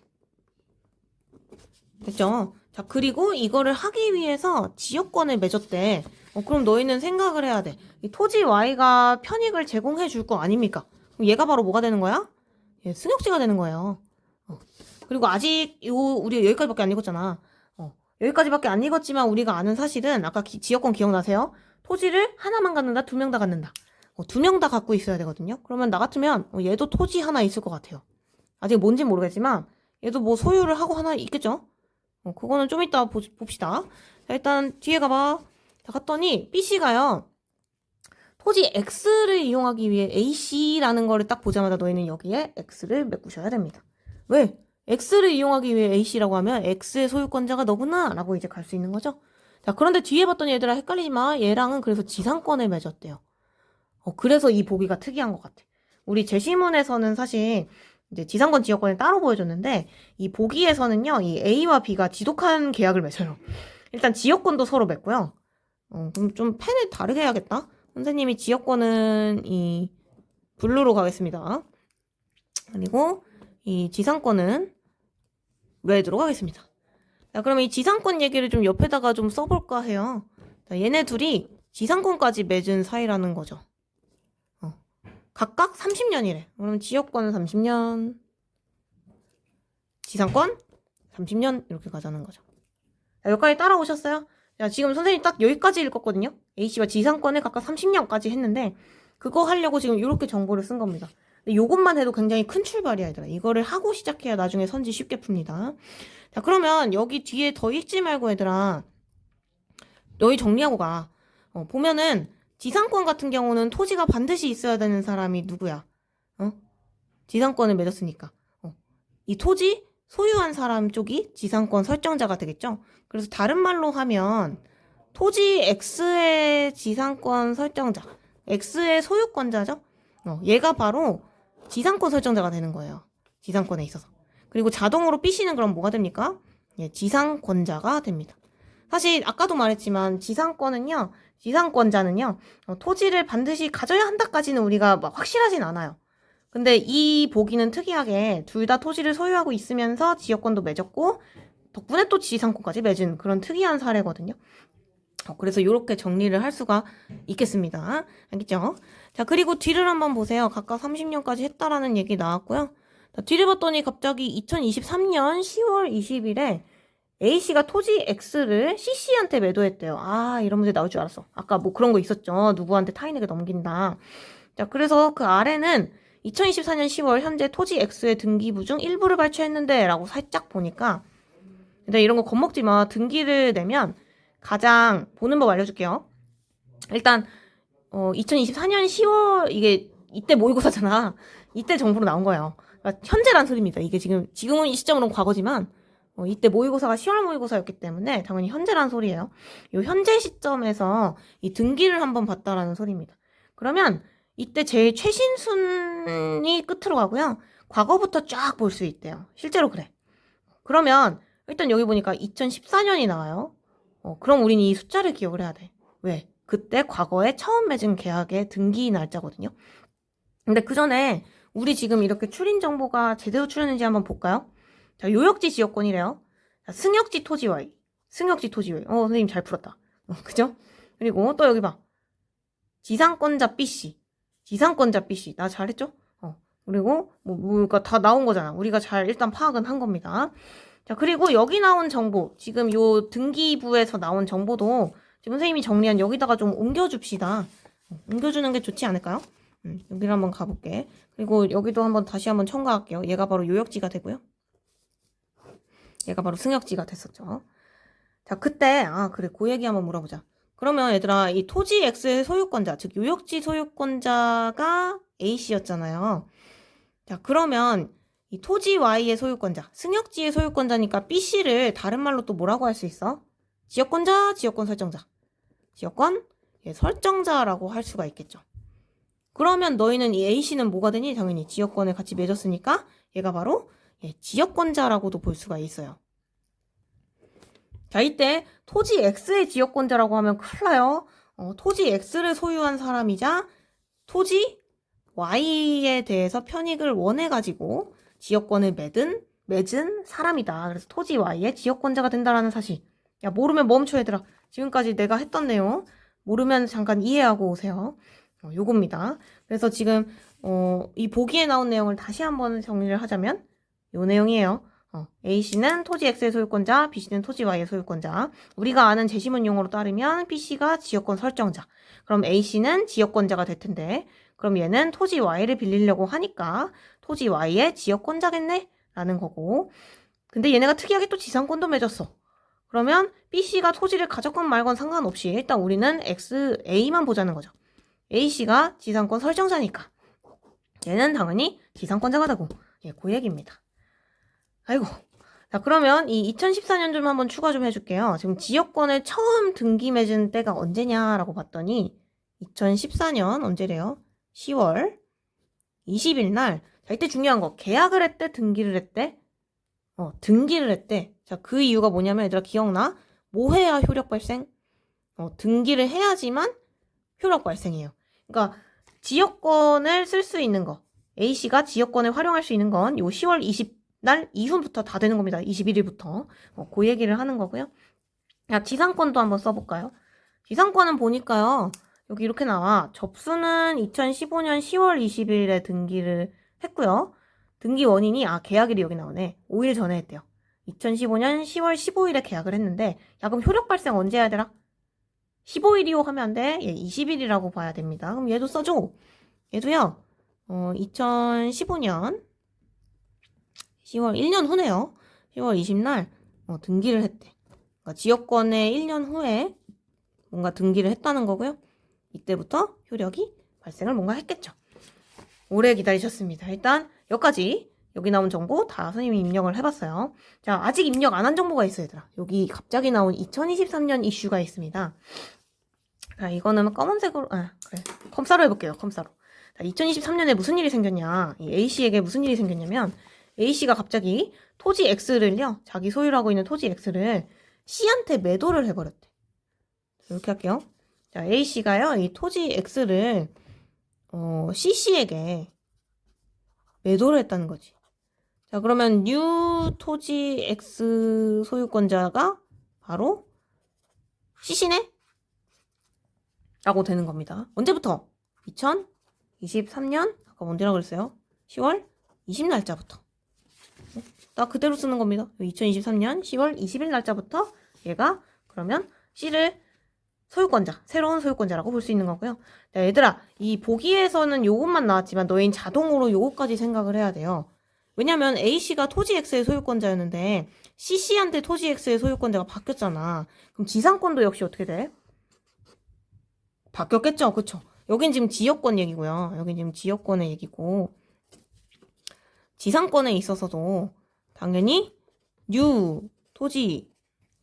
됐죠? 자, 그리고 이거를 하기 위해서 지역권을 맺었대. 그럼 너희는 생각을 해야 돼. 이 토지 Y가 편익을 제공해 줄 거 아닙니까? 그럼 얘가 바로 뭐가 되는 거야? 예, 승역지가 되는 거예요. 그리고 아직 우리 여기까지밖에 안 읽었잖아. 여기까지밖에 안 읽었지만 우리가 아는 사실은 아까 지역권 기억나세요? 토지를 하나만 갖는다, 두 명 다 갖는다. 두 명 다 갖고 있어야 되거든요. 그러면 나 같으면 얘도 토지 하나 있을 것 같아요. 아직 뭔진 모르겠지만 얘도 뭐 소유를 하고 하나 있겠죠? 그거는 좀 이따 봅시다. 자, 일단 뒤에 가봐. 자, 갔더니 B씨가요. 토지 X를 이용하기 위해 A씨라는 거를 딱 보자마자 너희는 여기에 X를 메꾸셔야 됩니다. 왜? X를 이용하기 위해 A씨라고 하면 X의 소유권자가 너구나 라고 이제 갈 수 있는 거죠. 자, 그런데 뒤에 봤더니 얘들아 헷갈리지 마. 얘랑은 그래서 지상권을 맺었대요. 그래서 이 보기가 특이한 것 같아. 우리 제시문에서는 사실 이제 지상권 지역권을 따로 보여줬는데 이 보기에서는요, 이 A와 B가 지독한 계약을 맺어요. 일단 지역권도 서로 맺고요. 그럼 좀 펜을 다르게 해야겠다. 선생님이 지역권은 이 블루로 가겠습니다. 그리고 이 지상권은 레드로 가겠습니다. 자, 그럼 이 지상권 얘기를 좀 옆에다가 좀 써볼까 해요. 자, 얘네 둘이 지상권까지 맺은 사이라는 거죠. 각각 30년이래. 그럼 지역권은 30년, 지상권 30년 이렇게 가자는 거죠. 자, 여기까지 따라오셨어요? 자, 지금 선생님 딱 여기까지 읽었거든요. A씨와 지상권을 각각 30년까지 했는데 그거 하려고 지금 이렇게 정보를 쓴 겁니다. 요것만 해도 굉장히 큰 출발이야, 얘들아. 이거를 하고 시작해야 나중에 선지 쉽게 풉니다. 자, 그러면 여기 뒤에 더 읽지 말고 얘들아, 너희 정리하고 가. 보면은 지상권 같은 경우는 토지가 반드시 있어야 되는 사람이 누구야? 지상권을 맺었으니까. 이 토지 소유한 사람 쪽이 지상권 설정자가 되겠죠? 그래서 다른 말로 하면 토지 X의 지상권 설정자, X의 소유권자죠? 얘가 바로 지상권 설정자가 되는 거예요. 지상권에 있어서. 그리고 자동으로 B씨는 그럼 뭐가 됩니까? 예, 지상권자가 됩니다. 사실 아까도 말했지만 지상권자는요, 토지를 반드시 가져야 한다까지는 우리가 막 확실하진 않아요. 근데 이 보기는 특이하게 둘 다 토지를 소유하고 있으면서 지역권도 맺었고 덕분에 또 지상권까지 맺은 그런 특이한 사례거든요. 그래서 이렇게 정리를 할 수가 있겠습니다. 알겠죠? 자, 그리고 뒤를 한번 보세요. 각각 30년까지 했다라는 얘기 나왔고요. 자, 뒤를 봤더니 갑자기 2023년 10월 20일에 A씨가 토지 X를 CC한테 매도했대요. 아, 이런 문제 나올 줄 알았어. 아까 뭐 그런 거 있었죠. 누구한테 타인에게 넘긴다. 자, 그래서 그 아래는 2024년 10월 현재 토지 X의 등기부 중 일부를 발췌했는데 라고 살짝 보니까 근데 이런 거 겁먹지 마. 등기를 내면 가장 보는 법 알려줄게요. 일단 2024년 10월 이게 이때 모의고사잖아. 이때 정보로 나온 거예요. 그러니까 현재란 소리입니다. 이게 지금은 이 시점으로는 과거지만 이때 모의고사가 10월 모의고사였기 때문에 당연히 현재란 소리예요. 이 현재 시점에서 이 등기를 한번 봤다라는 소리입니다. 그러면 이때 제일 최신 순이 끝으로 가고요. 과거부터 쫙 볼 수 있대요. 실제로 그래. 그러면 일단 여기 보니까 2014년이 나와요. 그럼 우리는 이 숫자를 기억을 해야 돼. 왜? 그때 과거에 처음 맺은 계약의 등기 날짜거든요. 근데 그 전에 우리 지금 이렇게 출인 정보가 제대로 출연했는지 한번 볼까요? 자, 요역지 지역권이래요. 자, 승역지 토지 Y. 승역지 토지 Y. 선생님 잘 풀었다. 그죠? 그리고 또 여기 봐. 지상권자 B씨. 지상권자 B씨. 나 잘했죠? 그리고 그러니까 다 나온 거잖아. 우리가 잘 일단 파악은 한 겁니다. 자, 그리고 여기 나온 정보, 지금 요 등기부에서 나온 정보도 지금 선생님이 정리한 여기다가 좀 옮겨줍시다. 옮겨주는 게 좋지 않을까요? 여기를 한번 가볼게. 그리고 여기도 다시 한번 첨가할게요. 얘가 바로 요역지가 되고요. 얘가 바로 승역지가 됐었죠. 자, 그때, 그래, 그 얘기 한번 물어보자. 그러면 얘들아, 이 토지 X의 소유권자, 즉 요역지 소유권자가 A씨였잖아요. 자, 그러면 이 토지 Y의 소유권자, 승역지의 소유권자니까 B씨를 다른 말로 또 뭐라고 할 수 있어? 지역권자, 지역권 설정자. 지역권 설정자라고 할 수가 있겠죠. 그러면 너희는 이 A씨는 뭐가 되니? 당연히 지역권을 같이 맺었으니까 얘가 바로 지역권자라고도 볼 수가 있어요. 자, 이때 토지 X의 지역권자라고 하면 큰일 나요. 토지 X를 소유한 사람이자 토지 Y에 대해서 편익을 원해가지고 지역권을 맺은 사람이다. 그래서 토지 Y의 지역권자가 된다라는 사실. 야, 모르면 멈춰 얘들아. 지금까지 내가 했던 내용 모르면 잠깐 이해하고 오세요. 요겁니다. 그래서 지금 이 보기에 나온 내용을 다시 한번 정리를 하자면 요 내용이에요. A씨는 토지 X의 소유권자, B씨는 토지 Y의 소유권자. 우리가 아는 제시문 용어로 따르면 B씨가 지역권 설정자. 그럼 A씨는 지역권자가 될 텐데 그럼 얘는 토지 Y를 빌리려고 하니까 토지 Y의 지역권자겠네? 라는 거고. 근데 얘네가 특이하게 또 지상권도 맺었어. 그러면 B씨가 토지를 가졌건 말건 상관없이 일단 우리는 A만 보자는 거죠. A씨가 지상권 설정자니까 얘는 당연히 지상권자가 되고 그 얘기입니다. 아이고. 자, 그러면 이 2014년 좀 한번 추가 좀 해줄게요. 지금 지역권을 처음 등기 맺은 때가 언제냐라고 봤더니 2014년 언제래요? 10월 20일 날. 자, 이때 중요한 거. 계약을 했대? 등기를 했대? 등기를 했대. 자, 그 이유가 뭐냐면 얘들아 기억나? 뭐 해야 효력 발생? 등기를 해야지만 효력 발생이에요. 그러니까 지역권을 쓸 수 있는 거. A씨가 지역권을 활용할 수 있는 건 요 10월 20날 이후부터 다 되는 겁니다. 21일부터. 그 얘기를 하는 거고요. 야, 지상권도 한번 써볼까요? 지상권은 보니까요. 여기 이렇게 나와. 접수는 2015년 10월 20일에 등기를 했고요. 등기 원인이 계약일이 여기 나오네. 5일 전에 했대요. 2015년 10월 15일에 계약을 했는데 야, 그럼 효력 발생 언제 해야 되나? 15일이요 하면 안 돼. 20일이라고 봐야 됩니다. 그럼 얘도 써줘. 얘도요. 2015년 10월 1년 후네요. 10월 20날 등기를 했대. 그러니까 지역권에 1년 후에 뭔가 등기를 했다는 거고요. 이때부터 효력이 발생을 뭔가 했겠죠. 오래 기다리셨습니다. 일단 여기까지 여기 나온 정보 다 선생님이 입력을 해봤어요. 자, 아직 입력 안 한 정보가 있어요, 얘들아. 여기 갑자기 나온 2023년 이슈가 있습니다. 자, 이거는 검은색으로, 그래. 컴사로 해볼게요, 컴사로. 자, 2023년에 무슨 일이 생겼냐. 이 A씨에게 무슨 일이 생겼냐면, A씨가 갑자기 토지 X를요, 자기 소유하고 있는 토지 X를 C한테 매도를 해버렸대. 이렇게 할게요. 자, A씨가요, 이 토지 X를, C씨에게 매도를 했다는 거지. 자, 그러면 뉴 토지 X 소유권자가 바로 C씨네? 라고 되는 겁니다. 언제부터? 2023년? 아까 언제라고 그랬어요? 10월 20날짜부터. 나 그대로 쓰는 겁니다. 2023년 10월 20일 날짜부터 얘가 그러면 C를 소유권자, 새로운 소유권자라고 볼 수 있는 거고요. 자, 얘들아, 이 보기에서는 요것만 나왔지만 너희는 자동으로 요것까지 생각을 해야 돼요. 왜냐면 A씨가 토지 X의 소유권자였는데 C씨한테 토지 X의 소유권자가 바뀌었잖아. 그럼 지상권도 역시 어떻게 돼? 바뀌었겠죠? 그쵸? 여긴 지금 지역권 얘기고요. 여긴 지금 지역권의 얘기고 지상권에 있어서도 당연히 뉴 토지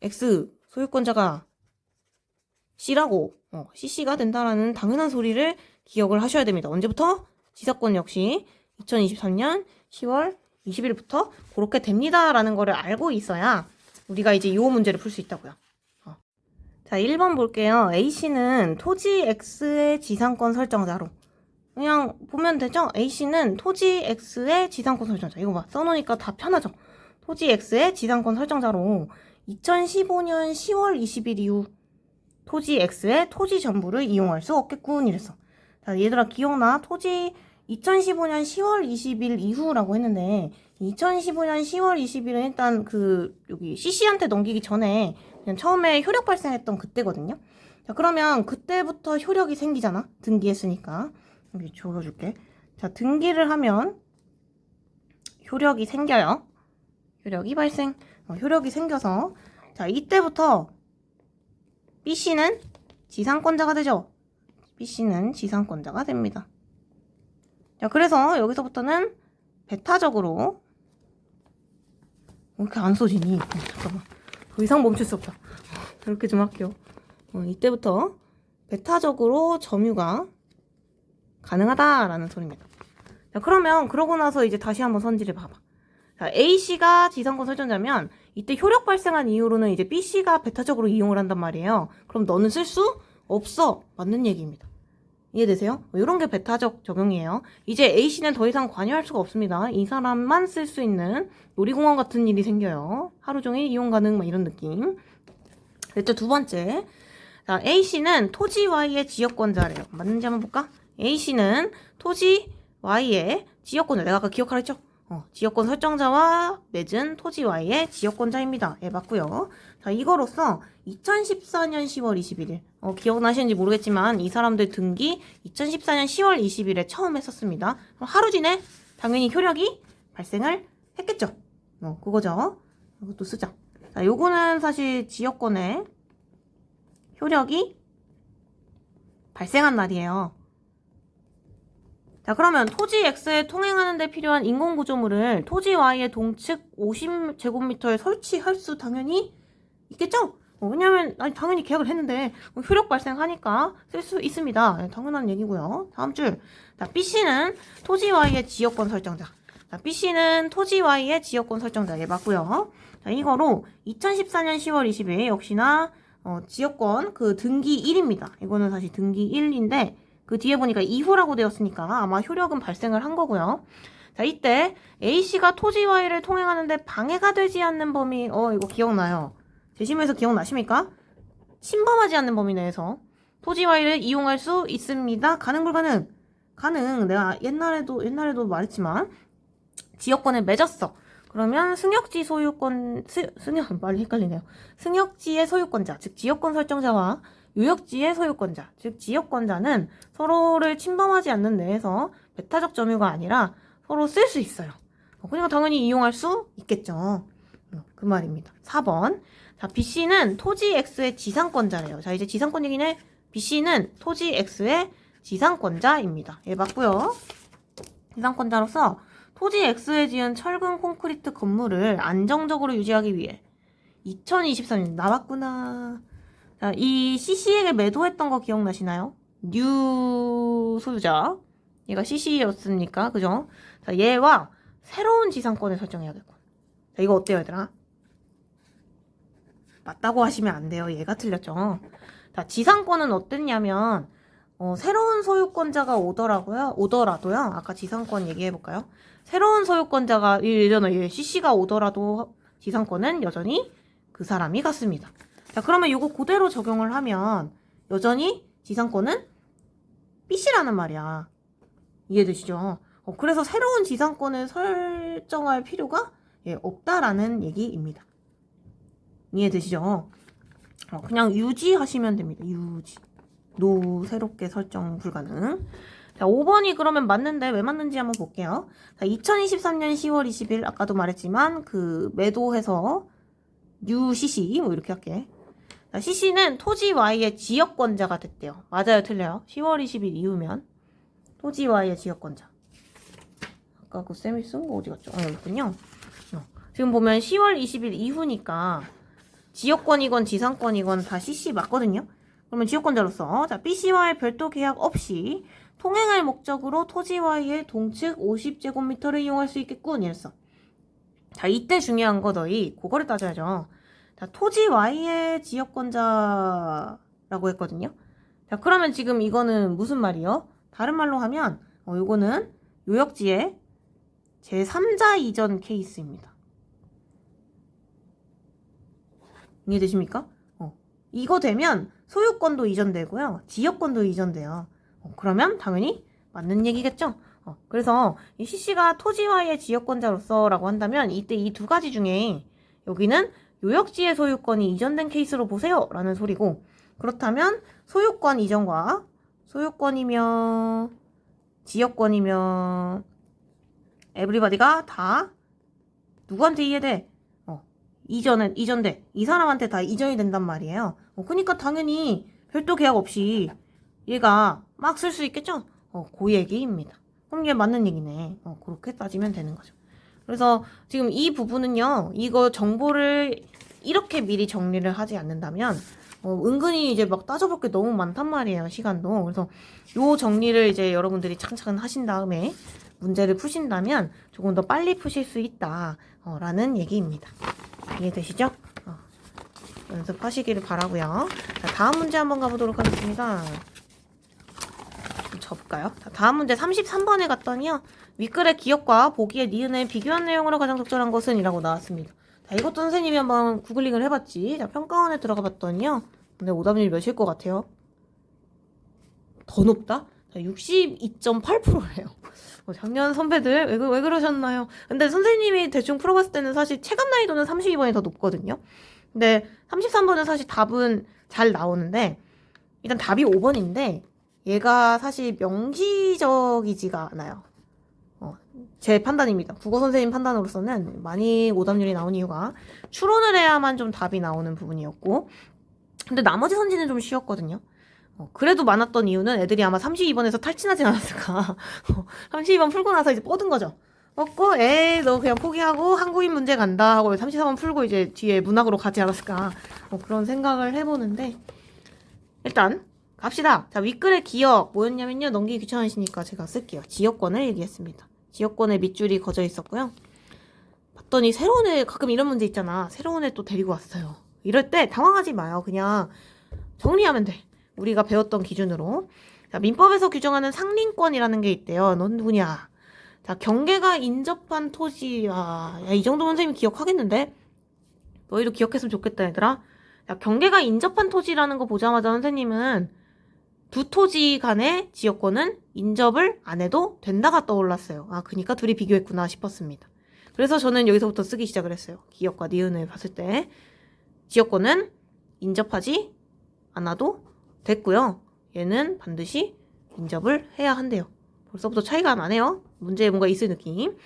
X 소유권자가 C라고 CC가 된다라는 당연한 소리를 기억을 하셔야 됩니다. 언제부터? 지상권 역시 2023년 10월 20일부터 그렇게 됩니다라는 거를 알고 있어야 우리가 이제 이 문제를 풀 수 있다고요. 자, 1번 볼게요. A씨는 토지 X의 지상권 설정자로. 그냥 보면 되죠? A씨는 토지 X의 지상권 설정자. 이거 봐. 써놓으니까 다 편하죠? 토지 X의 지상권 설정자로 2015년 10월 20일 이후 토지 X의 토지 전부를 이용할 수 없겠군. 이랬어. 자, 얘들아 기억나? 토지 2015년 10월 20일 이후라고 했는데 2015년 10월 20일은 일단 여기 CC한테 넘기기 전에 그냥 처음에 효력 발생했던 그때거든요. 자, 그러면 그때부터 효력이 생기잖아. 등기했으니까. 여기 적어줄게. 자, 등기를 하면 효력이 생겨요. 효력이 효력이 생겨서 자, 이때부터 B씨는 지상권자가 되죠. B씨는 지상권자가 됩니다. 자, 그래서 여기서부터는 배타적으로 왜 이렇게 안 써지니? 잠깐만. 더 이상 멈출 수 없다. 이렇게 좀 할게요. 이때부터 배타적으로 점유가 가능하다라는 소리입니다. 자, 그러면 그러고 나서 이제 다시 한번 선지를 봐봐. 자, A씨가 지상권 설정자면 이때 효력 발생한 이후로는 이제 B씨가 배타적으로 이용을 한단 말이에요. 그럼 너는 쓸 수 없어. 맞는 얘기입니다. 이해되세요? 이런 게 배타적 적용이에요. 이제 A씨는 더 이상 관여할 수가 없습니다. 이 사람만 쓸 수 있는 놀이공원 같은 일이 생겨요. 하루 종일 이용 가능 막 이런 느낌. 됐죠? 두 번째. 자, A씨는 토지 Y의 지역권자래요. 맞는지 한번 볼까? A씨는 토지 Y의 지역권자. 내가 아까 기억하라 했죠? 지역권 설정자와 맺은 토지 Y의 지역권자입니다. 예, 맞고요. 자, 이거로써 2014년 10월 21일. 기억나시는지 모르겠지만 이 사람들 등기 2014년 10월 20일에 처음 했었습니다. 그럼 하루 지내 당연히 효력이 발생을 했겠죠. 그거죠. 이것도 쓰자. 자, 요거는 사실 지역권에 효력이 발생한 날이에요. 자, 그러면 토지 X에 통행하는 데 필요한 인공구조물을 토지 Y의 동측 50제곱미터에 설치할 수 당연히 있겠죠? 왜냐면 당연히 계약을 했는데 효력 발생하니까 쓸 수 있습니다. 네, 당연한 얘기고요. 다음 줄. 자, B씨는 토지 Y의 지역권 설정자. 자, B씨는 토지 Y의 지역권 설정자. 예, 맞고요. 자, 이거로 2014년 10월 20일 역시나 지역권 그 등기 1입니다. 이거는 사실 등기 1인데 그 뒤에 보니까 이후라고 되었으니까 아마 효력은 발생을 한 거고요. 자, 이때 A씨가 토지 Y를 통행하는데 방해가 되지 않는 범위, 이거 기억나요? 재심에서 기억나십니까? 침범하지 않는 범위 내에서 토지 Y를 이용할 수 있습니다. 가능, 불가능? 가능. 내가 옛날에도 말했지만 지역권을 맺었어. 그러면 승역지 소유권, 말이 헷갈리네요. 승역지의 소유권자, 즉 지역권 설정자와 유역지의 소유권자, 즉 지역권자는 서로를 침범하지 않는 내에서 배타적 점유가 아니라 서로 쓸 수 있어요. 그러니까 당연히 이용할 수 있겠죠. 그 말입니다. 4번. 자, B씨는 토지 X의 지상권자래요. 자, 이제 지상권 얘기네. B씨는 토지 X의 지상권자입니다. 예, 맞고요. 지상권자로서 토지 X에 지은 철근 콘크리트 건물을 안정적으로 유지하기 위해 2023년 나왔구나. 자, 이 CC에게 매도했던 거 기억나시나요? 뉴 소유자. 얘가 CC였으니까, 그죠? 자, 얘와 새로운 지상권을 설정해야겠고. 자, 이거 어때요, 얘들아? 맞다고 하시면 안 돼요. 얘가 틀렸죠. 자, 지상권은 어땠냐면, 새로운 소유권자가 오더라도요. 아까 지상권 얘기해볼까요? 새로운 소유권자가, 예전에 CC가 오더라도 지상권은 여전히 그 사람이 갖습니다. 자, 그러면 이거 그대로 적용을 하면 여전히 지상권은 B씨라는 말이야. 이해되시죠? 그래서 새로운 지상권을 설정할 필요가 없다라는 얘기입니다. 이해되시죠? 그냥 유지하시면 됩니다. 유지. 새롭게 설정 불가능. 자, 5번이 그러면 맞는데 왜 맞는지 한번 볼게요. 자, 2023년 10월 20일 아까도 말했지만 그 매도해서 UCC 뭐 이렇게 할게. 자, CC는 토지 Y의 지역권자가 됐대요. 맞아요, 틀려요? 10월 20일 이후면 토지 Y의 지역권자. 아까 그 쌤이 쓴 거 어디 갔죠? 여기 있군요. 지금 보면 10월 20일 이후니까 지역권이건 지상권이건 다 CC 맞거든요? 그러면 지역권자로서 자, B씨와의 별도 계약 없이 통행할 목적으로 토지 Y의 동측 50제곱미터를 이용할 수 있겠군 이랬어. 자, 이때 중요한 거 너희 그거를 따져야죠. 자, 토지 Y의 지역권자라고 했거든요. 자, 그러면 지금 이거는 무슨 말이요? 다른 말로 하면 요거는 요역지의 제3자 이전 케이스입니다. 이해되십니까? 이거 되면 소유권도 이전되고요. 지역권도 이전돼요. 그러면 당연히 맞는 얘기겠죠? 그래서 이 CC가 토지 Y의 지역권자로서 라고 한다면 이때 이 두 가지 중에 여기는 요역지의 소유권이 이전된 케이스로 보세요 라는 소리고, 그렇다면 소유권 이전과 소유권이며 지역권이며 에브리바디가 다 누구한테 이해돼? 이전돼. 이 사람한테 다 이전이 된단 말이에요. 그러니까 당연히 별도 계약 없이 얘가 막 쓸 수 있겠죠? 그 얘기입니다. 그럼 얘 맞는 얘기네. 그렇게 따지면 되는 거죠. 그래서 지금 이 부분은요, 이거 정보를 이렇게 미리 정리를 하지 않는다면, 은근히 이제 막 따져볼 게 너무 많단 말이에요, 시간도. 그래서 요 정리를 이제 여러분들이 차근차근 하신 다음에 문제를 푸신다면 조금 더 빨리 푸실 수 있다, 라는 얘기입니다. 이해되시죠? 연습하시기를 바라고요. 자, 다음 문제 한번 가보도록 하겠습니다. 좀 접을까요? 자, 다음 문제 33번에 갔더니요. 윗글의 기억과 보기의 니은을 비교한 내용으로 가장 적절한 것은? 이라고 나왔습니다. 자, 이것도 선생님이 한번 구글링을 해봤지. 자, 평가원에 들어가 봤더니요. 근데 오답률이 몇일 것 같아요? 더 높다? 자, 62.8%래요. 작년 선배들 왜 그러셨나요? 근데 선생님이 대충 풀어봤을 때는 사실 체감 난이도는 32번이 더 높거든요. 근데 33번은 사실 답은 잘 나오는데 일단 답이 5번인데 얘가 사실 명시적이지가 않아요. 제 판단입니다. 국어 선생님 판단으로서는 많이 오답률이 나온 이유가 추론을 해야만 좀 답이 나오는 부분이었고 근데 나머지 선지는 좀 쉬웠거든요. 그래도 많았던 이유는 애들이 아마 32번에서 탈진하지 않았을까. 32번 풀고 나서 이제 뻗은 거죠. 뻗고 에이 너 그냥 포기하고 한국인 문제 간다 하고 34번 풀고 이제 뒤에 문학으로 가지 않았을까. 그런 생각을 해보는데 일단 갑시다. 자, 윗글의 기억 뭐였냐면요. 넘기기 귀찮으시니까 제가 쓸게요. 지역권을 얘기했습니다. 지역권에 밑줄이 거져 있었고요. 봤더니 새로운 애 가끔 이런 문제 있잖아. 새로운 애 또 데리고 왔어요. 이럴 때 당황하지 마요. 그냥 정리하면 돼. 우리가 배웠던 기준으로. 자, 민법에서 규정하는 상린권이라는 게 있대요. 넌 누구냐? 자, 경계가 인접한 토지. 야, 이 정도면 선생님 기억하겠는데? 너희도 기억했으면 좋겠다, 얘들아. 자, 경계가 인접한 토지라는 거 보자마자 선생님은 두 토지 간의 지역권은 인접을 안 해도 된다가 떠올랐어요. 그니까 둘이 비교했구나 싶었습니다. 그래서 저는 여기서부터 쓰기 시작을 했어요. 기역과 니은을 봤을 때 지역권은 인접하지 않아도 됐고요. 얘는 반드시 인접을 해야 한대요. 벌써부터 차이가 나네요. 문제에 뭔가 있을 느낌.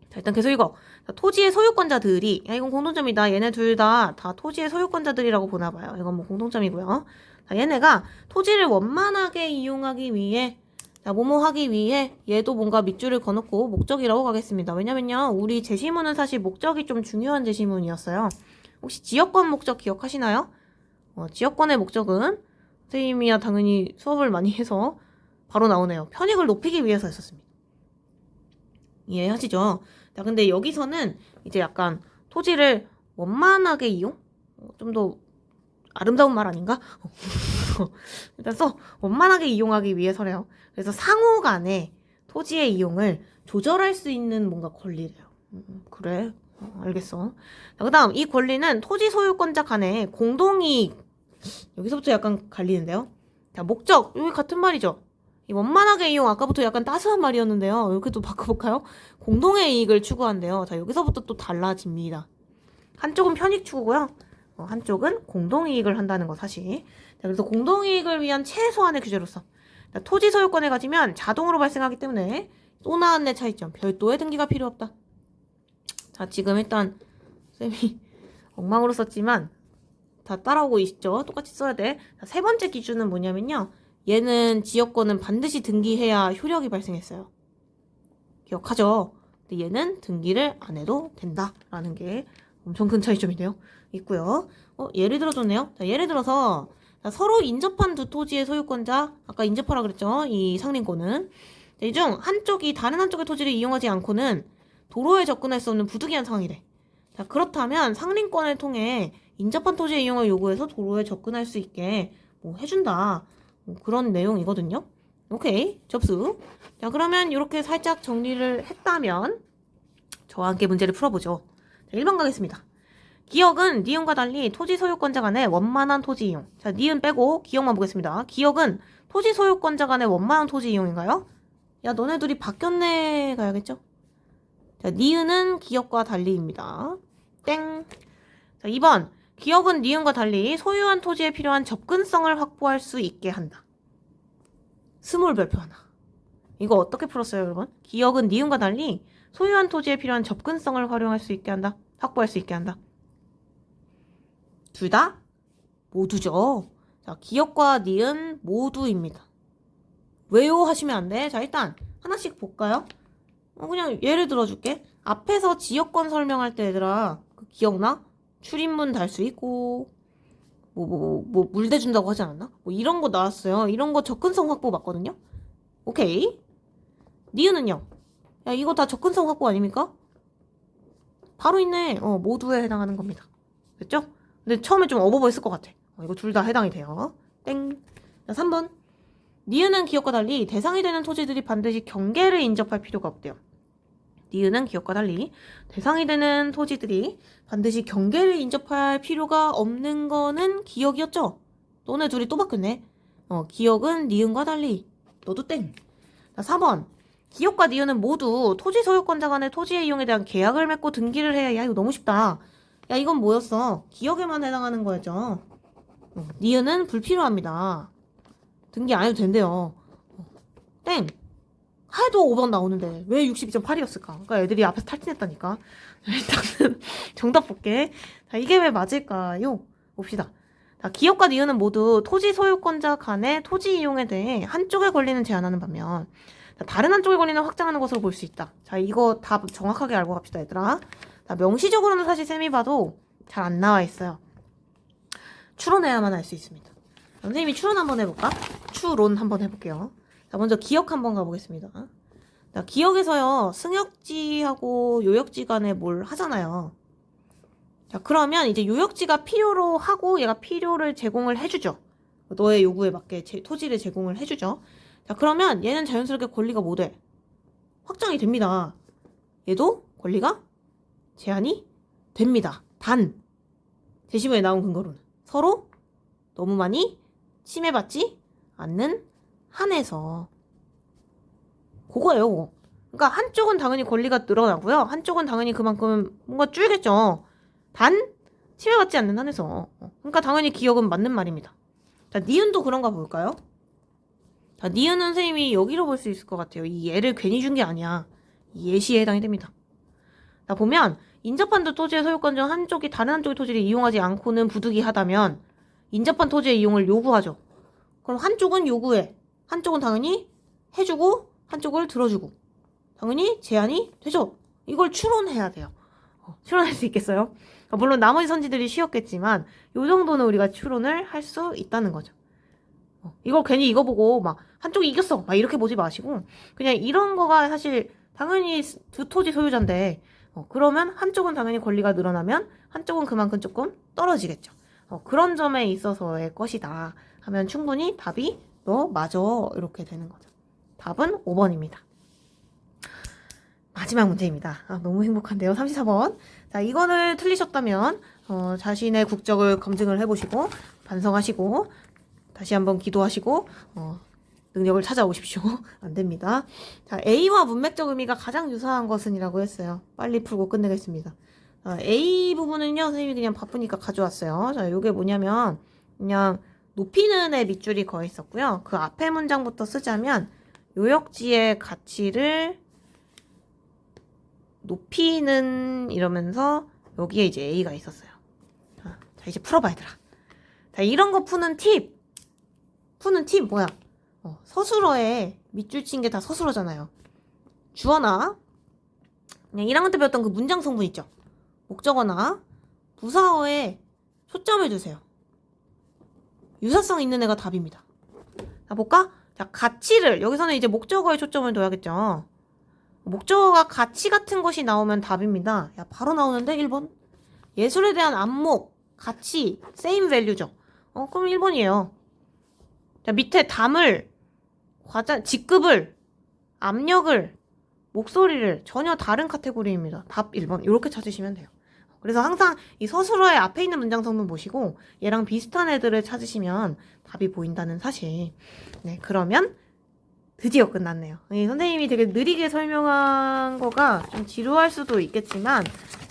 자, 일단 계속 읽어. 자, 토지의 소유권자들이, 이건 공통점이다. 얘네 둘 다 토지의 소유권자들이라고 보나봐요. 이건 뭐 공통점이고요. 자, 얘네가 토지를 원만하게 이용하기 위해, 자, 뭐뭐 하기 위해 얘도 뭔가 밑줄을 그어놓고 목적이라고 가겠습니다. 왜냐면요, 우리 제시문은 사실 목적이 좀 중요한 제시문이었어요. 혹시 지역권 목적 기억하시나요? 지역권의 목적은 선생님이야 당연히 수업을 많이 해서 바로 나오네요. 편익을 높이기 위해서 했었습니다. 이해하시죠? 자, 근데 여기서는 이제 약간 토지를 원만하게 이용? 좀 더 아름다운 말 아닌가? 일단 원만하게 이용하기 위해서래요. 그래서 상호 간에 토지의 이용을 조절할 수 있는 뭔가 권리래요. 그래. 알겠어. 자, 그 다음 이 권리는 토지 소유권자 간의 공동이익. 여기서부터 약간 갈리는데요. 자, 목적. 여기 같은 말이죠. 이 원만하게 이용 아까부터 약간 따스한 말이었는데요. 이렇게 또 바꿔볼까요? 공동의 이익을 추구한대요. 자, 여기서부터 또 달라집니다. 한쪽은 편익 추구고요. 한쪽은 공동이익을 한다는 거 사실. 자, 그래서 공동이익을 위한 최소한의 규제로서 자, 토지 소유권을 가지면 자동으로 발생하기 때문에 또 나왔네 차이점. 별도의 등기가 필요 없다. 자, 지금 일단 쌤이 엉망으로 썼지만 다 따라오고 있죠. 똑같이 써야 돼. 자, 세 번째 기준은 뭐냐면요. 얘는 지역권은 반드시 등기해야 효력이 발생했어요. 기억하죠? 근데 얘는 등기를 안 해도 된다라는 게 엄청 큰 차이점이네요. 있고요. 예를 들어줬네요. 자, 예를 들어서 자, 서로 인접한 두 토지의 소유권자, 아까 인접하라 그랬죠? 이 상린권은 이 중 한쪽이 다른 한쪽의 토지를 이용하지 않고는 도로에 접근할 수 없는 부득이한 상황이래. 자, 그렇다면 상린권을 통해 인접한 토지의 이용을 요구해서 도로에 접근할 수 있게 뭐 해준다. 뭐 그런 내용이거든요. 오케이, 접수. 자, 그러면 이렇게 살짝 정리를 했다면 저와 함께 문제를 풀어보죠. 자, 1번 가겠습니다. 기역은 니은과 달리 토지 소유권자 간의 원만한 토지 이용. 자, 니은 빼고 기역만 보겠습니다. 기역은 토지 소유권자 간의 원만한 토지 이용인가요? 야, 너네 둘이 바뀌었네 가야겠죠? 자, 니은은 기역과 달리입니다. 땡. 자, 2번. 기역은 니은과 달리 소유한 토지에 필요한 접근성을 확보할 수 있게 한다. 스몰 별표 하나. 이거 어떻게 풀었어요, 여러분? 기역은 니은과 달리 소유한 토지에 필요한 접근성을 활용할 수 있게 한다. 확보할 수 있게 한다. 둘 다? 모두죠. 자, 기역과 니은 모두입니다. 왜요? 하시면 안 돼. 자, 일단 하나씩 볼까요? 그냥 예를 들어줄게. 앞에서 지역권 설명할 때 얘들아 그 기억나? 출입문 달 수 있고 물대 준다고 하지 않았나? 뭐 이런 거 나왔어요. 이런 거 접근성 확보 맞거든요. 오케이. 니은은요? 야, 이거 다 접근성 확보 아닙니까? 바로 있네. 모두에 해당하는 겁니다. 됐죠? 근데 처음에 좀 어버버했을 것 같아. 이거 둘 다 해당이 돼요. 땡. 자, 3번. 니은은 기역과 달리 대상이 되는 토지들이 반드시 경계를 인접할 필요가 없대요. 니은은 기역과 달리 대상이 되는 토지들이 반드시 경계를 인접할 필요가 없는 거는 기역이었죠? 너네 둘이 또 바뀌었네. 기역은 니은과 달리. 너도 땡. 자, 4번. 기역과 니은은 모두 토지 소유권자 간의 토지의 이용에 대한 계약을 맺고 등기를 해야. 야, 이거 너무 쉽다. 야, 이건 뭐였어? 기역에만 해당하는 거였죠. 니은은 불필요합니다. 등기 안 해도 된대요. 땡. 해도 5번 나오는데 왜 62.8이었을까? 그러니까 애들이 앞에서 탈진했다니까. 일단은 정답 볼게. 자, 이게 왜 맞을까요? 봅시다. 자, 기역과 니은은 모두 토지 소유권자 간의 토지 이용에 대해 한쪽에 권리는 제한하는 반면 다른 한쪽에 권리는 확장하는 것으로 볼 수 있다. 자, 이거 다 정확하게 알고 갑시다, 얘들아. 자, 명시적으로는 사실 쌤이 봐도 잘 안 나와 있어요. 추론해야만 알 수 있습니다. 선생님이 추론 한번 해볼까? 추론 한번 해볼게요. 자, 먼저 기역 한번 가보겠습니다. 자, 기역에서요, 승역지하고 요역지 간에 뭘 하잖아요. 자, 그러면 이제 요역지가 필요로 하고 얘가 필요를 제공을 해주죠. 너의 요구에 맞게 토지를 제공을 해주죠. 자, 그러면 얘는 자연스럽게 권리가 뭐 돼? 확장이 됩니다. 얘도 권리가 제한이 됩니다. 단, 제시문에 나온 근거로는 서로 너무 많이 침해받지 않는 한에서. 그거예요, 그거. 그러니까 한쪽은 당연히 권리가 늘어나고요. 한쪽은 당연히 그만큼 뭔가 줄겠죠. 단, 침해받지 않는 한에서. 그러니까 당연히 기역은 맞는 말입니다. 자, 니은도 그런가 볼까요? 자, 니은은 선생님이 여기로 볼 수 있을 것 같아요. 이 예를 괜히 준 게 아니야. 이 예시에 해당이 됩니다. 자, 보면 인접한 토지의 소유권 중 한쪽이 다른 한쪽의 토지를 이용하지 않고는 부득이하다면 인접한 토지의 이용을 요구하죠. 그럼 한쪽은 요구해. 한쪽은 당연히 해주고 한쪽을 들어주고. 당연히 제한이 되죠. 이걸 추론해야 돼요. 추론할 수 있겠어요? 물론 나머지 선지들이 쉬웠겠지만 요 정도는 우리가 추론을 할 수 있다는 거죠. 이걸 괜히 이거 보고 막 한쪽이 이겼어 막 이렇게 보지 마시고 그냥 이런 거가 사실 당연히 두 토지 소유자인데 그러면 한쪽은 당연히 권리가 늘어나면 한쪽은 그만큼 조금 떨어지겠죠. 그런 점에 있어서의 것이다 하면 충분히 답이 너 맞아 이렇게 되는 거죠. 답은 5번입니다. 마지막 문제입니다. 너무 행복한데요. 34번. 자, 이거를 틀리셨다면 자신의 국적을 검증을 해보시고 반성하시고 다시 한번 기도하시고 능력을 찾아오십시오. 안 됩니다. 자, A와 문맥적 의미가 가장 유사한 것은 이라고 했어요. 빨리 풀고 끝내겠습니다. A 부분은요, 선생님이 그냥 바쁘니까 가져왔어요. 자, 요게 뭐냐면 그냥 높이는 의 밑줄이 거의 있었고요. 그 앞에 문장부터 쓰자면 요역지의 가치를 높이는 이러면서 여기에 이제 A가 있었어요. 자, 이제 풀어봐 얘들아. 자, 이런 거 푸는 팁 뭐야? 서술어에 밑줄 친 게 다 서술어잖아요. 주어나 그냥 1학년 때 배웠던 그 문장 성분 있죠? 목적어나 부사어에 초점을 두세요. 유사성 있는 애가 답입니다. 자, 볼까? 자, 가치를 여기서는 이제 목적어에 초점을 둬야겠죠. 목적어가 가치 같은 것이 나오면 답입니다. 야, 바로 나오는데 1번. 예술에 대한 안목, 가치, same value죠. 그럼 1번이에요. 자, 밑에 담을, 직급을, 압력을, 목소리를 전혀 다른 카테고리입니다. 답 1번. 이렇게 찾으시면 돼요. 그래서 항상 이 서술어의 앞에 있는 문장 성분 보시고 얘랑 비슷한 애들을 찾으시면 답이 보인다는 사실. 네, 그러면 드디어 끝났네요. 선생님이 되게 느리게 설명한 거가 좀 지루할 수도 있겠지만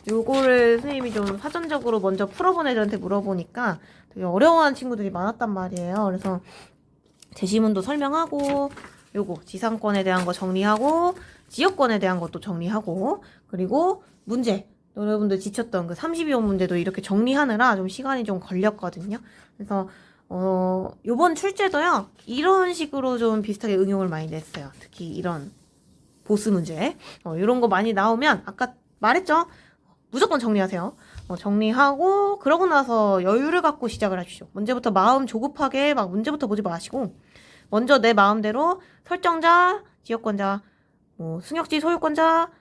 요거를 선생님이 좀 사전적으로 먼저 풀어본 애들한테 물어보니까 되게 어려워하는 친구들이 많았단 말이에요. 그래서 제시문도 설명하고 요거 지상권에 대한 거 정리하고 지역권에 대한 것도 정리하고 그리고 문제 여러분들 지쳤던 그 32번 문제도 이렇게 정리하느라 좀 시간이 좀 걸렸거든요. 그래서 요번 출제도요, 이런 식으로 좀 비슷하게 응용을 많이 냈어요. 특히 이런 보스 문제. 이런 거 많이 나오면, 아까 말했죠? 무조건 정리하세요. 정리하고, 그러고 나서 여유를 갖고 시작을 하십시오. 문제부터 마음 조급하게 막 문제부터 보지 마시고, 먼저 내 마음대로 설정자, 지역권자, 승역지 소유권자,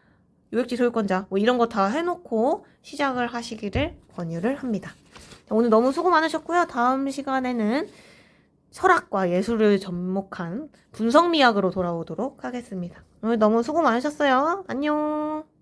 요역지 소유권자, 이런 거 다 해놓고 시작을 하시기를 권유를 합니다. 오늘 너무 수고 많으셨고요. 다음 시간에는 철학과 예술을 접목한 분석미학으로 돌아오도록 하겠습니다. 오늘 너무 수고 많으셨어요. 안녕.